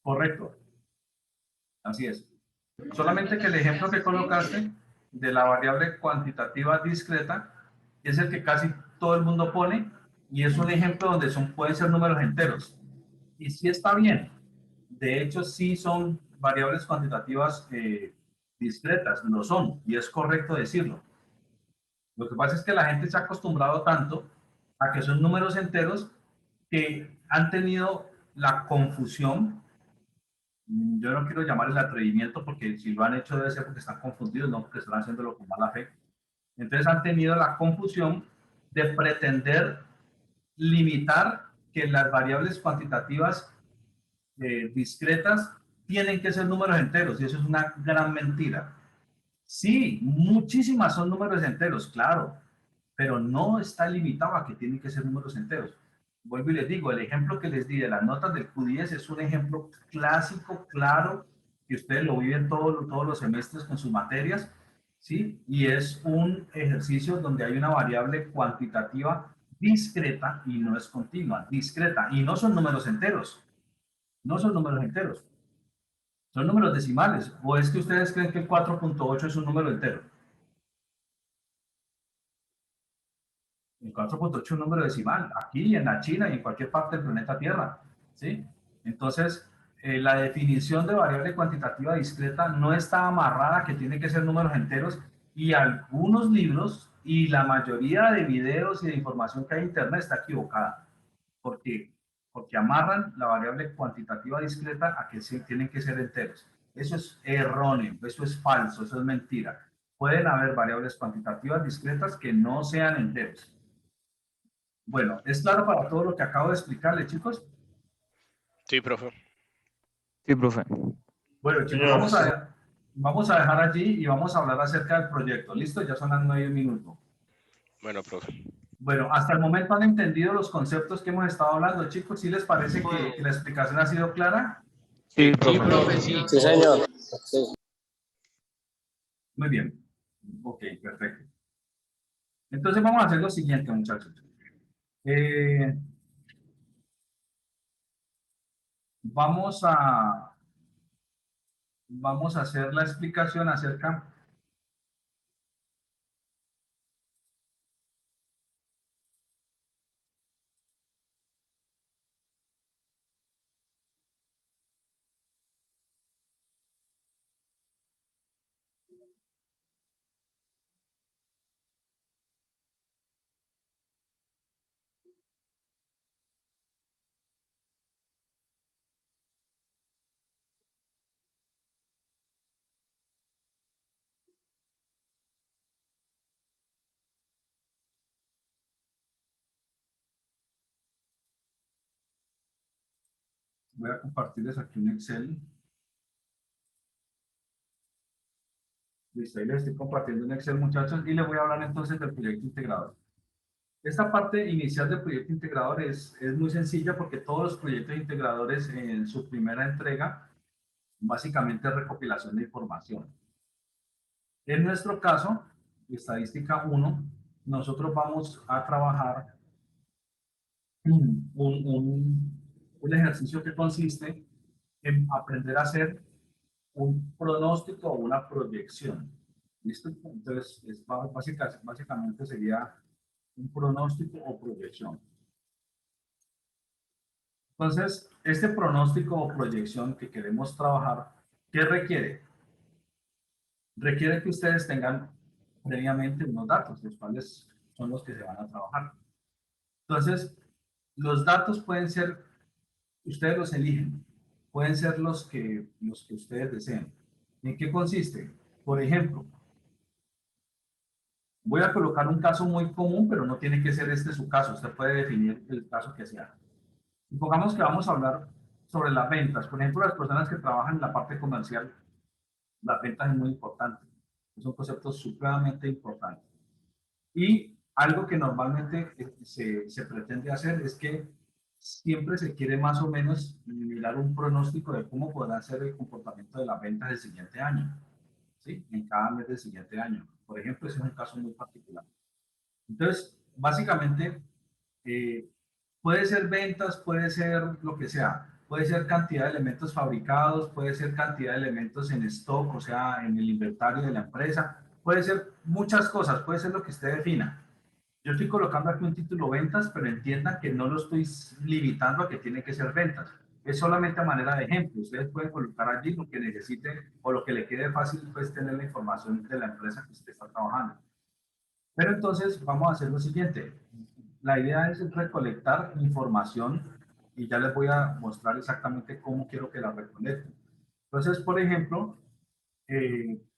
Correcto. Así es. Solamente que el ejemplo que colocaste de la variable cuantitativa discreta es el que casi todo el mundo pone y es un ejemplo donde pueden ser números enteros. Y sí está bien. De hecho, sí son variables cuantitativas discretas, lo son, y es correcto decirlo. Lo que pasa es que la gente se ha acostumbrado tanto a que son números enteros que han tenido la confusión. Yo no quiero llamar el atrevimiento porque si lo han hecho debe ser porque están confundidos, no porque están haciéndolo con mala fe. Entonces han tenido la confusión de pretender limitar que las variables cuantitativas discretas tienen que ser números enteros, y eso es una gran mentira. Sí, muchísimas son números enteros, claro, pero no está limitado a que tienen que ser números enteros. Vuelvo y les digo, el ejemplo que les di de las notas del Q10 es un ejemplo clásico, claro, que ustedes lo viven todos los semestres con sus materias, ¿sí? Y es un ejercicio donde hay una variable cuantitativa discreta y no es continua, discreta, y no son números enteros, no son números enteros, son números decimales. ¿O es que ustedes creen que el 4.8 es un número entero? El 4.8 es un número decimal, aquí en la China y en cualquier parte del planeta Tierra, ¿sí? Entonces, la definición de variable cuantitativa discreta no está amarrada a que tiene que ser números enteros, y algunos libros y la mayoría de videos y de información que hay en Internet está equivocada. ¿Por qué? Porque amarran la variable cuantitativa discreta a que sí, tienen que ser enteros. Eso es erróneo, eso es falso, eso es mentira. Pueden haber variables cuantitativas discretas que no sean enteros. Bueno, ¿es claro para todo lo que acabo de explicarle, chicos? Sí, profe. Sí, profe. Bueno, chicos, vamos a dejar allí y vamos a hablar acerca del proyecto. ¿Listo? Ya son las 9 minutos. Bueno, profe. Bueno, hasta el momento han entendido los conceptos que hemos estado hablando, chicos. ¿Sí les parece que la explicación ha sido clara? Sí, Sí, profe. profe, sí. Sí, señor. Sí. Muy bien. Ok, perfecto. Entonces vamos a hacer lo siguiente, muchachos. Vamos a hacer la explicación acerca voy a compartirles aquí un Excel. Listo, ahí les estoy compartiendo un Excel, muchachos, y les voy a hablar entonces del proyecto integrador. Esta parte inicial del proyecto integrador es muy sencilla, porque todos los proyectos integradores en su primera entrega básicamente es recopilación de información. En nuestro caso, estadística 1, nosotros vamos a trabajar un ejercicio que consiste en aprender a hacer un pronóstico o una proyección. ¿Listo? Entonces, básicamente sería un pronóstico o proyección. Entonces, este pronóstico o proyección que queremos trabajar, ¿qué requiere? Requiere que ustedes tengan previamente unos datos, los cuales son los que se van a trabajar. Entonces, los datos pueden ser, ustedes los eligen, pueden ser los que ustedes deseen. ¿En qué consiste? Por ejemplo, voy a colocar un caso muy común, pero no tiene que ser este su caso. Usted puede definir el caso que sea. Supongamos que vamos a hablar sobre las ventas. Por ejemplo, las personas que trabajan en la parte comercial, las ventas es muy importante. Es un concepto supremamente importante. Y algo que normalmente se pretende hacer es que siempre se quiere más o menos mirar un pronóstico de cómo podrá ser el comportamiento de las ventas del siguiente año, ¿sí? En cada mes del siguiente año. Por ejemplo, ese es un caso muy particular. Entonces, básicamente, puede ser ventas, puede ser lo que sea. Puede ser cantidad de elementos fabricados, puede ser cantidad de elementos en stock, o sea, en el inventario de la empresa. Puede ser muchas cosas, puede ser lo que usted defina. Yo estoy colocando aquí un título ventas, pero entiendan que no lo estoy limitando a que tiene que ser ventas. Es solamente a manera de ejemplo. Ustedes pueden colocar allí lo que necesiten o lo que le quede fácil, pues, tener la información de la empresa que usted está trabajando. Pero entonces vamos a hacer lo siguiente. La idea es recolectar información y ya les voy a mostrar exactamente cómo quiero que la recolecten. Entonces, por ejemplo,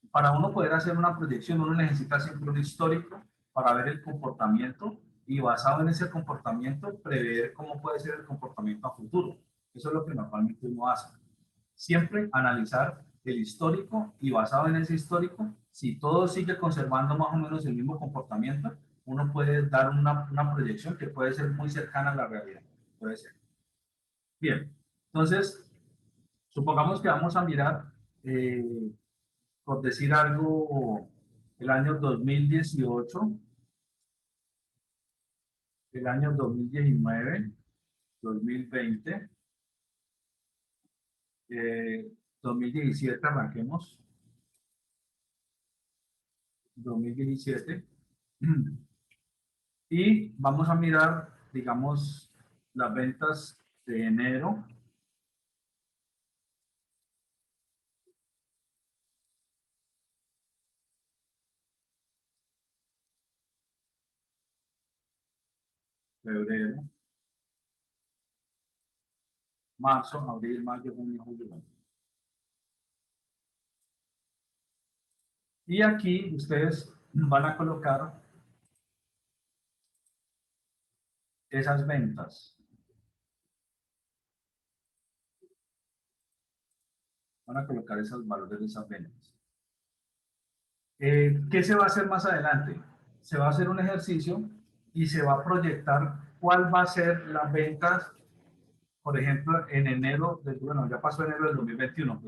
para uno poder hacer una proyección, uno necesita siempre un histórico para ver el comportamiento y basado en ese comportamiento prever cómo puede ser el comportamiento a futuro. Eso es lo que normalmente uno hace. siempre analizar el histórico y basado en ese histórico, si todo sigue conservando más o menos el mismo comportamiento, uno puede dar una proyección que puede ser muy cercana a la realidad. Puede ser. Bien, entonces, supongamos que vamos a mirar, por decir algo, el año 2018, el año 2019, 2020, 2017, arranquemos, 2017, y vamos a mirar, digamos, las ventas de enero, febrero, marzo, abril, mayo, junio, julio. Y aquí ustedes van a colocar esas ventas. Van a colocar esos valores de esas ventas. ¿Qué se va a hacer más adelante? Se va a hacer un ejercicio y se va a proyectar cuál va a ser las ventas, por ejemplo, en enero, bueno, ya pasó enero del 2021,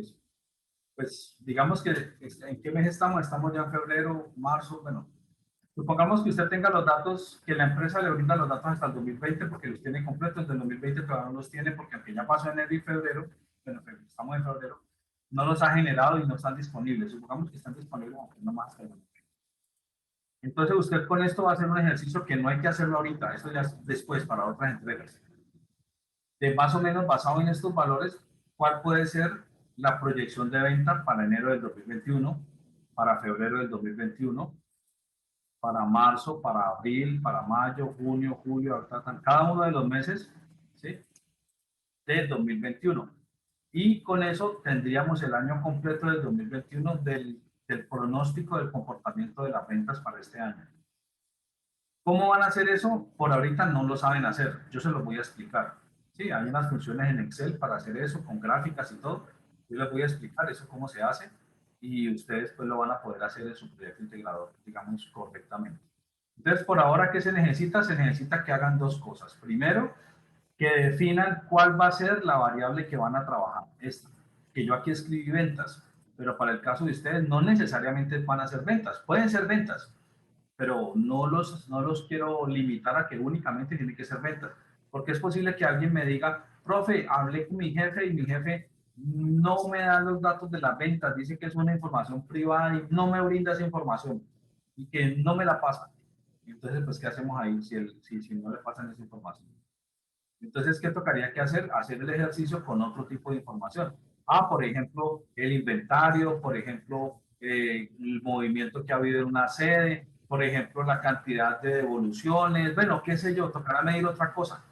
pues digamos que, ¿en qué mes estamos? Estamos ya en febrero, marzo, bueno. Supongamos que usted tenga los datos, que la empresa le brinda los datos hasta el 2020 porque los tiene completos, desde el 2020 todavía no los tiene porque aunque ya pasó enero y febrero, bueno, estamos en febrero, no los ha generado y no están disponibles. Supongamos que están disponibles, aunque no más. Entonces usted con esto va a hacer un ejercicio que no hay que hacerlo ahorita, esto ya es después para otras entregas. De más o menos basado en estos valores, ¿cuál puede ser la proyección de venta para enero del 2021, para febrero del 2021, para marzo, para abril, para mayo, junio, julio, cada uno de los meses, ¿sí?, del 2021? Y con eso tendríamos el año completo del 2021 del pronóstico del comportamiento de las ventas para este año. ¿Cómo van a hacer eso? Por ahorita no lo saben hacer. Yo se los voy a explicar. Sí, hay unas funciones en Excel para hacer eso, con gráficas y todo. Yo les voy a explicar eso cómo se hace y ustedes pues lo van a poder hacer en su proyecto integrador, digamos, correctamente. Entonces, por ahora, ¿qué se necesita? Se necesita que hagan dos cosas. Primero, que definan cuál va a ser la variable que van a trabajar. Esta, que yo aquí escribí ventas, pero para el caso de ustedes no necesariamente van a ser ventas. Pueden ser ventas, pero no los quiero limitar a que únicamente tiene que ser ventas. Porque es posible que alguien me diga, profe, hablé con mi jefe y mi jefe no me da los datos de las ventas, dice que es una información privada y no me brinda esa información y que no me la pasa. Entonces, pues, ¿qué hacemos ahí si no le pasan esa información? Entonces, ¿qué tocaría que hacer? Hacer el ejercicio con otro tipo de información. Por ejemplo, el inventario, por ejemplo, el movimiento que ha habido en una sede, por ejemplo, la cantidad de devoluciones, bueno, qué sé yo, tocará medir otra cosa.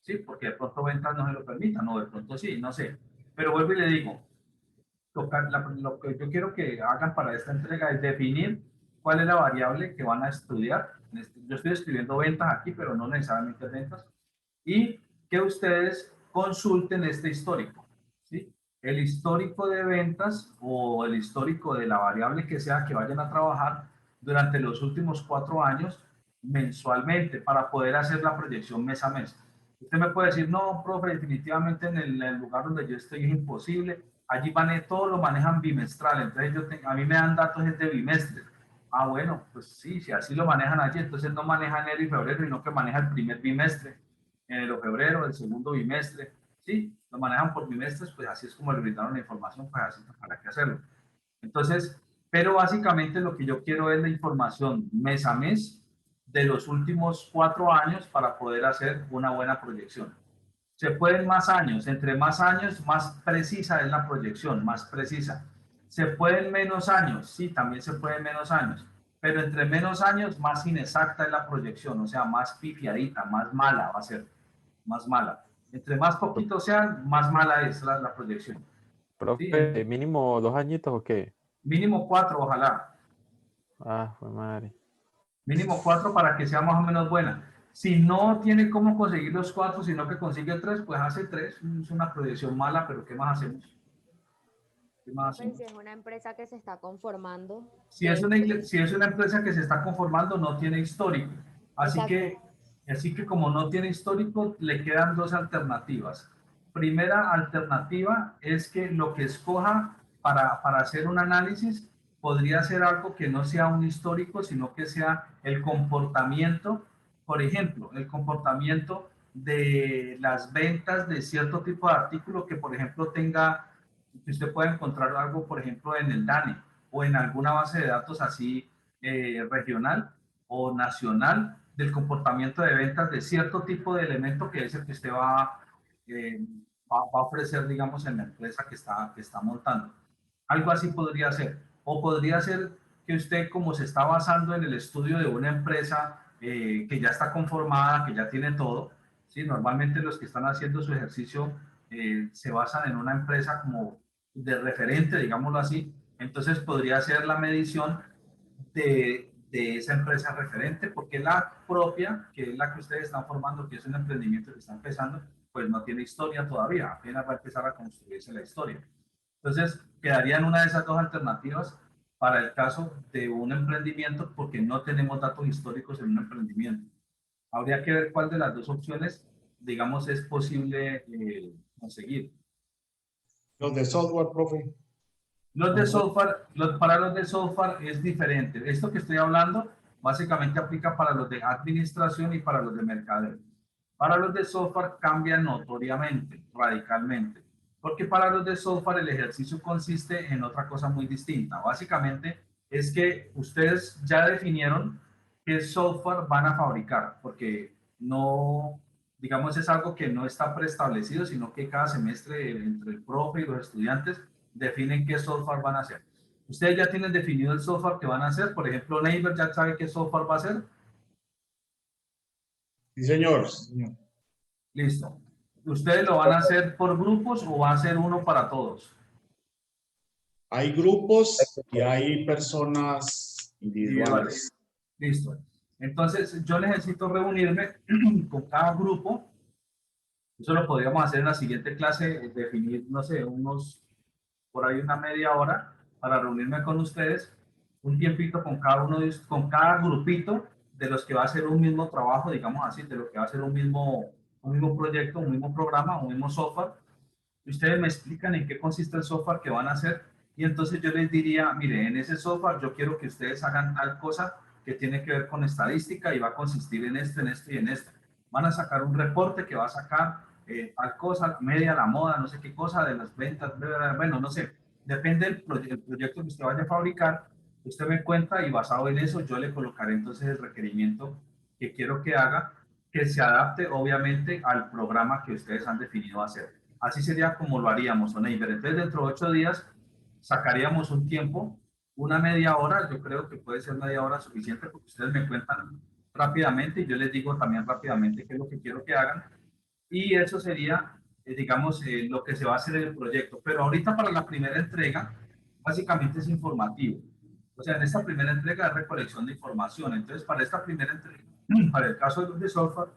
Sí, porque de pronto ventas no se lo permitan, no, de pronto sí, no sé. Pero vuelvo y le digo, lo que yo quiero que hagan para esta entrega es definir cuál es la variable que van a estudiar. Yo estoy escribiendo ventas aquí, pero no necesariamente ventas. Y que ustedes consulten este histórico, ¿sí? El histórico de ventas o el histórico de la variable que sea que vayan a trabajar durante los últimos 4 años mensualmente para poder hacer la proyección mes a mes. Usted me puede decir, no, profe, definitivamente en el lugar donde yo estoy es imposible. Allí todo lo manejan bimestral, entonces a mí me dan datos de bimestre. Bueno, pues sí, si así lo manejan allí, entonces no maneja enero y febrero, sino que maneja el primer bimestre, enero, febrero, el segundo bimestre. Sí, lo manejan por bimestres, pues así es como le brindaron la información, pues así para qué hacerlo. Entonces, pero básicamente lo que yo quiero es la información mes a mes de los últimos 4 años para poder hacer una buena proyección. Se pueden más años, entre más años, más precisa es la proyección, más precisa. Se pueden menos años, sí, también se pueden menos años, pero entre menos años, más inexacta es la proyección, o sea, más pifiadita, más mala va a ser, más mala. Entre más poquitos sean, más mala es la proyección. Profe, ¿Sí? ¿Mínimo 2 añitos o qué? Mínimo 4, ojalá. Fue madre. Mínimo 4 para que sea más o menos buena. Si no tiene cómo conseguir los 4, sino que consigue 3, pues hace 3. Es una proyección mala, pero ¿qué más hacemos? ¿Qué más? Pues si es una empresa que se está conformando. Si es una empresa que se está conformando, no tiene histórico. Así que como no tiene histórico, le quedan dos alternativas. Primera alternativa es que lo que escoja para hacer un análisis podría ser algo que no sea un histórico, sino que sea el comportamiento, por ejemplo, el comportamiento de las ventas de cierto tipo de artículo que, por ejemplo, tenga, que usted pueda encontrar algo, por ejemplo, en el DANE o en alguna base de datos así regional o nacional, del comportamiento de ventas de cierto tipo de elemento que es el que usted va a ofrecer, digamos, en la empresa que está montando. Algo así podría ser. O podría ser que usted, como se está basando en el estudio de una empresa que ya está conformada, que ya tiene todo, ¿sí? Normalmente los que están haciendo su ejercicio se basan en una empresa como de referente, digámoslo así. Entonces podría ser la medición de esa empresa referente, porque la propia, que es la que ustedes están formando, que es un emprendimiento que está empezando, pues no tiene historia todavía, apenas va a empezar a construirse la historia. Entonces, quedarían una de esas dos alternativas para el caso de un emprendimiento, porque no tenemos datos históricos en un emprendimiento. Habría que ver cuál de las dos opciones, digamos, es posible conseguir. Los de software, profe. Los de software, para los de software es diferente. Esto que estoy hablando básicamente aplica para los de administración y para los de mercadeo. Para los de software cambia notoriamente, radicalmente, porque para los de software el ejercicio consiste en otra cosa muy distinta. Básicamente es que ustedes ya definieron qué software van a fabricar, porque no, digamos, es algo que no está preestablecido, sino que cada semestre entre el profe y los estudiantes definen qué software van a hacer. Ustedes ya tienen definido el software que van a hacer. Por ejemplo, Neighbor ya sabe qué software va a hacer. Sí, señor. Listo. ¿Ustedes lo van a hacer por grupos o va a ser uno para todos? Hay grupos y hay personas individuales. Listo. Entonces, yo necesito reunirme con cada grupo. Eso lo podríamos hacer en la siguiente clase, definir, no sé, por ahí una media hora para reunirme con ustedes, un tiempito con cada con cada grupito de los que va a hacer un mismo trabajo, digamos así, de los que va a hacer un mismo proyecto, un mismo programa, un mismo software. Ustedes me explican en qué consiste el software que van a hacer y entonces yo les diría, mire, en ese software yo quiero que ustedes hagan tal cosa que tiene que ver con estadística y va a consistir en esto, en esto y en esto. Van a sacar un reporte que va a sacar tal cosa, media, la moda, no sé qué cosa, de las ventas, bueno, no sé, depende del proyecto que usted vaya a fabricar, usted me cuenta y basado en eso yo le colocaré entonces el requerimiento que quiero que haga, que se adapte obviamente al programa que ustedes han definido hacer. Así sería como lo haríamos, Oneiber. Entonces dentro de 8 días sacaríamos un tiempo, una media hora, yo creo que puede ser media hora suficiente porque ustedes me cuentan rápidamente y yo les digo también rápidamente qué es lo que quiero que hagan. Y eso sería, digamos, lo que se va a hacer en el proyecto. Pero ahorita para la primera entrega, básicamente es informativo. O sea, en esta primera entrega es recolección de información. Entonces, para esta primera entrega, para el caso de los de software,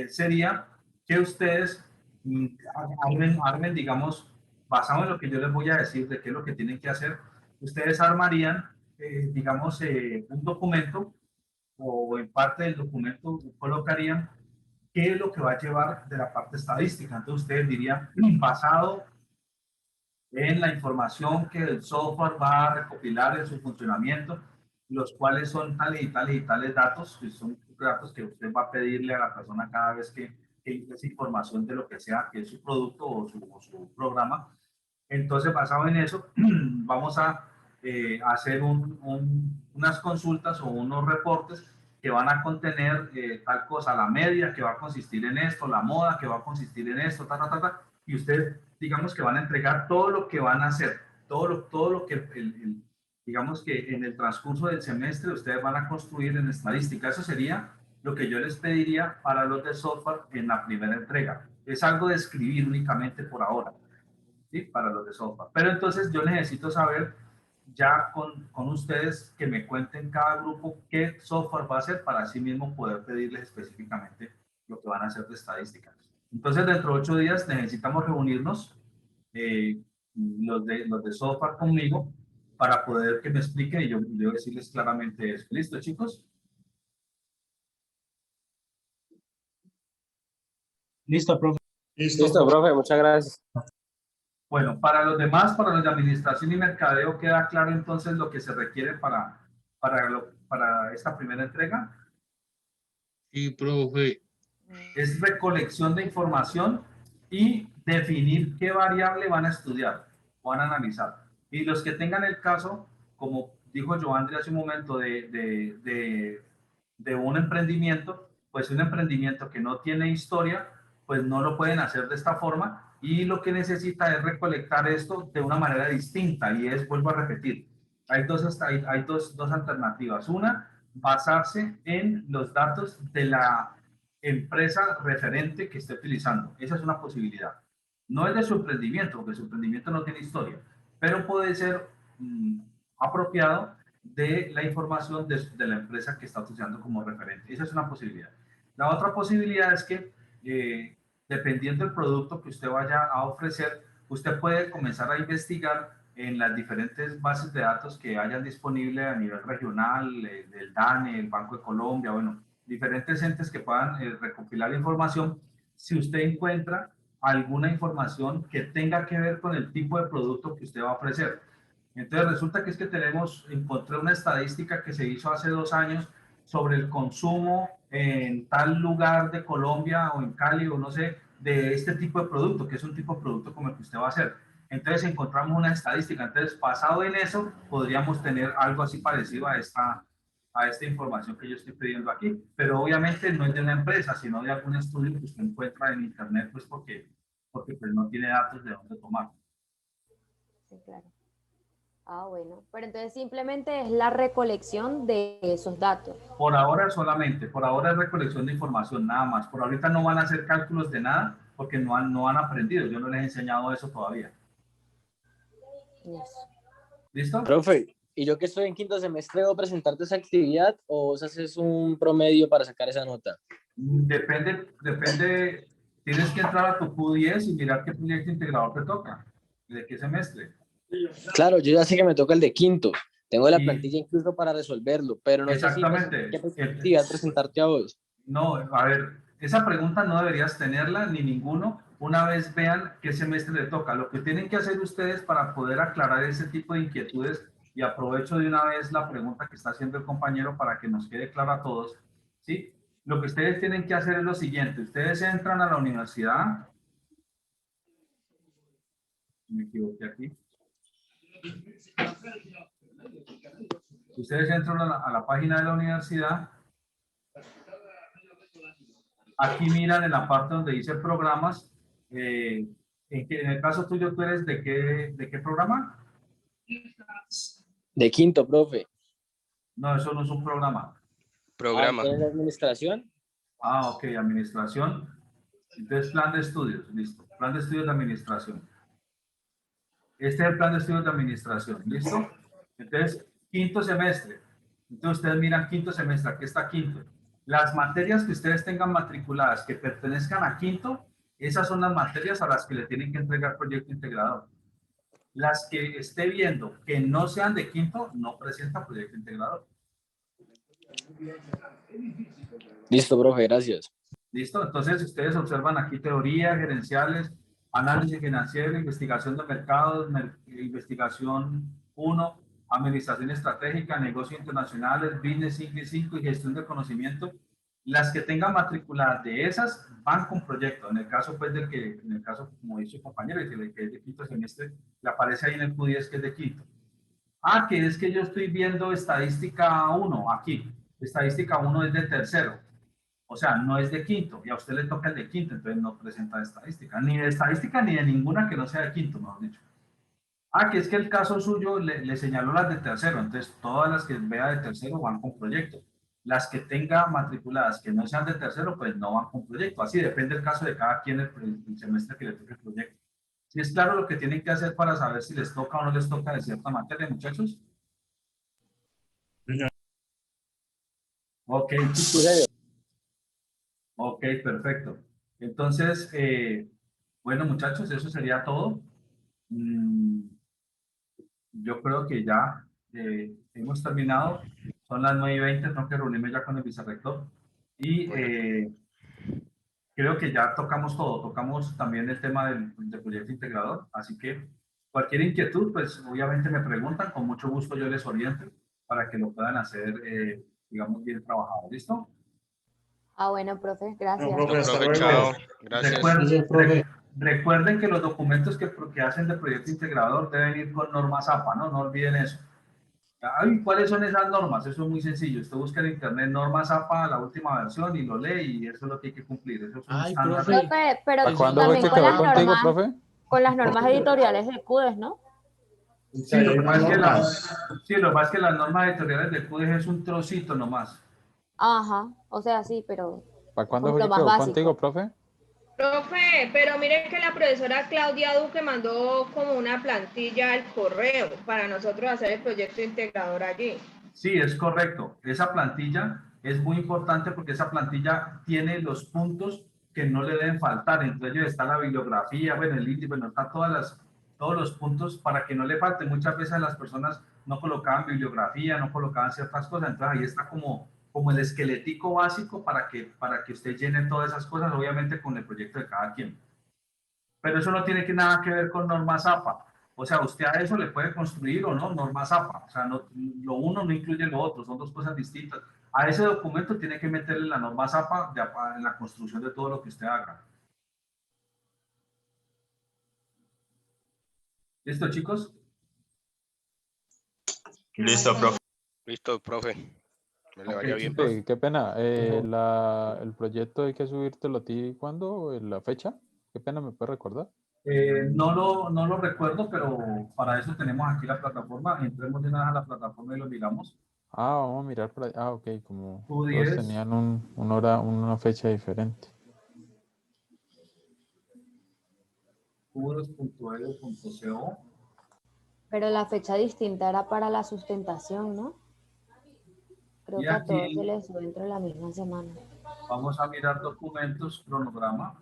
sería que ustedes armen, digamos, basado en lo que yo les voy a decir de qué es lo que tienen que hacer, ustedes armarían, digamos, un documento o en parte del documento colocarían qué es lo que va a llevar de la parte estadística. Entonces ustedes dirían, basado en la información que el software va a recopilar en su funcionamiento, los cuales son tales y tales y tales datos, que son datos que usted va a pedirle a la persona cada vez que esa información de lo que sea, que es su producto o su programa. Entonces, basado en eso, vamos a hacer unas consultas o unos reportes que van a contener tal cosa, la media que va a consistir en esto, la moda que va a consistir en esto, y ustedes, digamos que van a entregar todo lo que van a hacer, todo lo que, digamos que en el transcurso del semestre ustedes van a construir en estadística. Eso sería lo que yo les pediría para los de software en la primera entrega. Es algo de escribir únicamente por ahora, ¿sí? Para los de software. Pero entonces yo necesito saber ya con ustedes que me cuenten cada grupo qué software va a hacer para así mismo poder pedirles específicamente lo que van a hacer de estadística. Entonces dentro de 8 días necesitamos reunirnos los de software conmigo para poder que me expliquen y yo decirles claramente eso. ¿Listo, chicos? Listo, profe. Listo, profe, muchas gracias. Bueno, para los demás, para los de administración y mercadeo, ¿queda claro entonces lo que se requiere para esta primera entrega? Sí, profe. Es recolección de información y definir qué variable van a estudiar, van a analizar. Y los que tengan el caso, como dijo Joandri hace un momento, de un emprendimiento, pues un emprendimiento que no tiene historia, pues no lo pueden hacer de esta forma y lo que necesita es recolectar esto de una manera distinta y es, vuelvo a repetir, hay dos alternativas. Una, basarse en los datos de la empresa referente que esté utilizando. Esa es una posibilidad. No es de su emprendimiento, porque su emprendimiento no tiene historia, pero puede ser apropiado de la información de la empresa que está utilizando como referente. Esa es una posibilidad. La otra posibilidad es que, dependiendo del producto que usted vaya a ofrecer, usted puede comenzar a investigar en las diferentes bases de datos que hayan disponible a nivel regional, del DANE, el Banco de Colombia, bueno, diferentes entes que puedan recopilar información. Si usted encuentra alguna información que tenga que ver con el tipo de producto que usted va a ofrecer. Entonces resulta que es que encontré una estadística que se hizo hace 2 años sobre el consumo en tal lugar de Colombia o en Cali o no sé, de este tipo de producto, que es un tipo de producto como el que usted va a hacer. Entonces encontramos una estadística. Entonces, basado en eso, podríamos tener algo así parecido a esta información que yo estoy pidiendo aquí. Pero obviamente no es de una empresa, sino de algún estudio que usted encuentra en internet, pues porque pues no tiene datos de dónde tomar. Sí, claro. Ah, bueno. Pero entonces simplemente es la recolección de esos datos. Por ahora solamente, por ahora es recolección de información, nada más. Por ahorita no van a hacer cálculos de nada porque no han aprendido. Yo no les he enseñado eso todavía. Eso. ¿Listo? Profe, ¿y yo que estoy en quinto semestre debo presentarte esa actividad o vos haces un promedio para sacar esa nota? Depende, tienes que entrar a tu Q10 y mirar qué proyecto integrador te toca, de qué semestre. Claro, yo ya sé que me toca el de quinto. Tengo la plantilla incluso para resolverlo, pero no Exactamente. sé si qué actividad presentarte a vos. No, a ver, esa pregunta no deberías tenerla ni ninguno una vez vean qué semestre le toca. Lo que tienen que hacer ustedes para poder aclarar ese tipo de inquietudes, y aprovecho de una vez la pregunta que está haciendo el compañero para que nos quede claro a todos, ¿sí? Lo que ustedes tienen que hacer es lo siguiente. Ustedes entran a la universidad. Me equivoqué aquí. Ustedes entran a la página de la universidad. Aquí miran en la parte donde dice programas. En el caso tuyo, ¿tú eres de qué programa? De quinto, profe. No, eso no es un programa. Programa. ¿Tienes administración? Ah, ok, administración. Entonces, plan de estudios, listo. Plan de estudios de administración. Este es el plan de estudios de administración, ¿listo? Entonces, quinto semestre. Entonces, ustedes miran quinto semestre, aquí está quinto. Las materias que ustedes tengan matriculadas que pertenezcan a quinto, esas son las materias a las que le tienen que entregar proyecto integrador. Las que esté viendo que no sean de quinto, no presenta proyecto integrador. Listo, profe, gracias. Listo, entonces ustedes observan aquí teoría, gerenciales, análisis financiero, investigación de mercados, investigación 1, administración estratégica, negocios internacionales, business English 5 y gestión de conocimiento. Las que tengan matriculadas de esas van con proyecto. En el caso, pues, como dice el compañero, que es de quinto semestre, le aparece ahí en el Q10 que es de quinto. Ah, que es que yo estoy viendo estadística 1 aquí. Estadística 1 es de tercero. O sea, no es de quinto, y a usted le toca el de quinto, entonces no presenta estadística, ni de estadística ni de ninguna que no sea de quinto, mejor dicho. Ah, que es que el caso suyo le señaló las de tercero, entonces todas las que vea de tercero van con proyecto. Las que tenga matriculadas que no sean de tercero, pues no van con proyecto. Así depende el caso de cada quien el semestre que le toque el proyecto. ¿Sí es claro lo que tienen que hacer para saber si les toca o no les toca de cierta materia, muchachos? Ok. Ok, perfecto. Entonces, bueno, muchachos, eso sería todo. Yo creo que ya hemos terminado. Son las 9:20, tengo que reunirme ya con el vicerrector. Y creo que ya tocamos todo. Tocamos también el tema del proyecto integrador. Así que cualquier inquietud, pues obviamente me preguntan. Con mucho gusto yo les oriento para que lo puedan hacer, digamos, bien trabajado. ¿Listo? Ah, bueno, profe, gracias. No, profe, hasta Profe, luego. chao. Gracias. Gracias, profe. Recuerden que los documentos que hacen de proyecto integrador deben ir con normas APA, ¿no? No olviden eso. Ay, ¿cuáles son esas normas? Eso es muy sencillo. Usted busca en internet normas APA, la última versión, y lo lee y eso lo tiene que cumplir. Eso es un estándar. Profe, pero ¿Para cuándo fue también que con quedó las contigo, normas, profe? con las normas editoriales de CUDES, ¿no? Sí, lo que pasa es que lo que pasa es que las normas editoriales de CUDES es un trocito nomás. Ajá, o sea, sí, pero ¿Para cuándo Pues fue lo que más quedó básico. contigo, profe? Profe, pero mire que la profesora Claudia Duque mandó como una plantilla al correo para nosotros hacer el proyecto integrador allí. Sí, es correcto. Esa plantilla es muy importante porque esa plantilla tiene los puntos que no le deben faltar. Entre ellos está la bibliografía, bueno, el índice, bueno, está todos los puntos para que no le falte. Muchas veces las personas no colocaban bibliografía, no colocaban ciertas cosas. Entonces ahí está como el esqueletico básico para que usted llene todas esas cosas, obviamente con el proyecto de cada quien. Pero eso no tiene nada que ver con normas APA. O sea, usted a eso le puede construir o no normas APA. O sea, no, lo uno no incluye lo otro, son dos cosas distintas. A ese documento tiene que meterle la norma APA en la construcción de todo lo que usted haga. ¿Listo, chicos? Listo, profe. Listo, profe. Me le vaya bien. Sí, qué pena. El proyecto hay que subírtelo a ti, ¿cuándo? ¿La fecha? Qué pena, ¿me puede recordar? No lo recuerdo, pero para eso tenemos aquí la plataforma. Entremos de nada a la plataforma y lo miramos. Ah, vamos a mirar por ahí. Ah, ok, como todos Q10. tenían una fecha diferente. Q2.edu.co. pero la fecha distinta era para la sustentación, ¿no? Creo Y que a todos aquí se les sube dentro de la misma semana. vamos a mirar documentos, cronograma.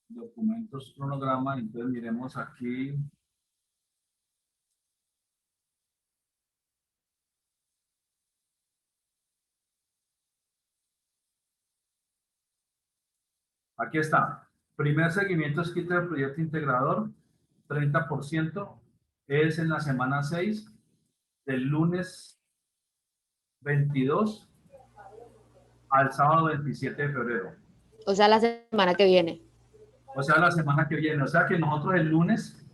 Documentos, cronograma, entonces miremos aquí. Aquí está. Primer seguimiento escrito del proyecto integrador, 30% es en la semana 6, del lunes 22 al sábado 27 de febrero. O sea, la semana que viene. O sea, la semana que viene. O sea que nosotros el lunes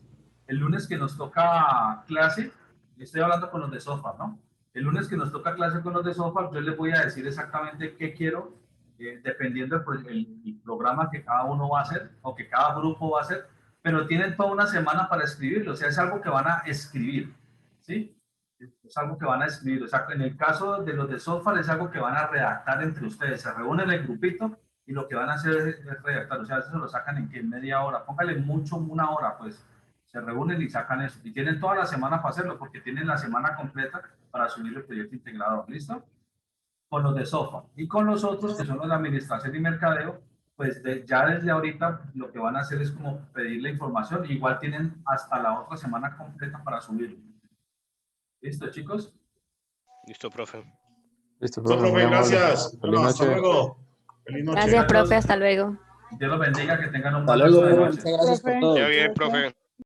que nos toca clase, estoy hablando con los de software, ¿no? El lunes que nos toca clase con los de software, yo les voy a decir exactamente qué quiero, dependiendo del programa que cada uno va a hacer o que cada grupo va a hacer, pero tienen toda una semana para escribirlo. O sea, es algo que van a escribir, ¿sí? Es algo que van a escribir. O sea, en el caso de los de software es algo que van a redactar entre ustedes. Se reúnen el grupito y lo que van a hacer es redactar. O sea, eso se lo sacan en media hora. Póngale mucho, una hora, pues. Se reúnen y sacan eso. Y tienen toda la semana para hacerlo, porque tienen la semana completa para subir el proyecto integrador. ¿Listo? Con los de software. Y con los otros, que son los de administración y mercadeo, pues ya desde ahorita lo que van a hacer es como pedir la información. Igual tienen hasta la otra semana completa para subirlo. ¿Listo, chicos? Listo, profe. Listo, Listo, profe, muy profe, amable. gracias. Feliz Bueno, hasta noche. luego. Feliz noche. Gracias, profe, hasta luego. Dios los bendiga, que tengan un Hasta buen resto de luego, noche. muchas gracias por todo. Ya bien, profe.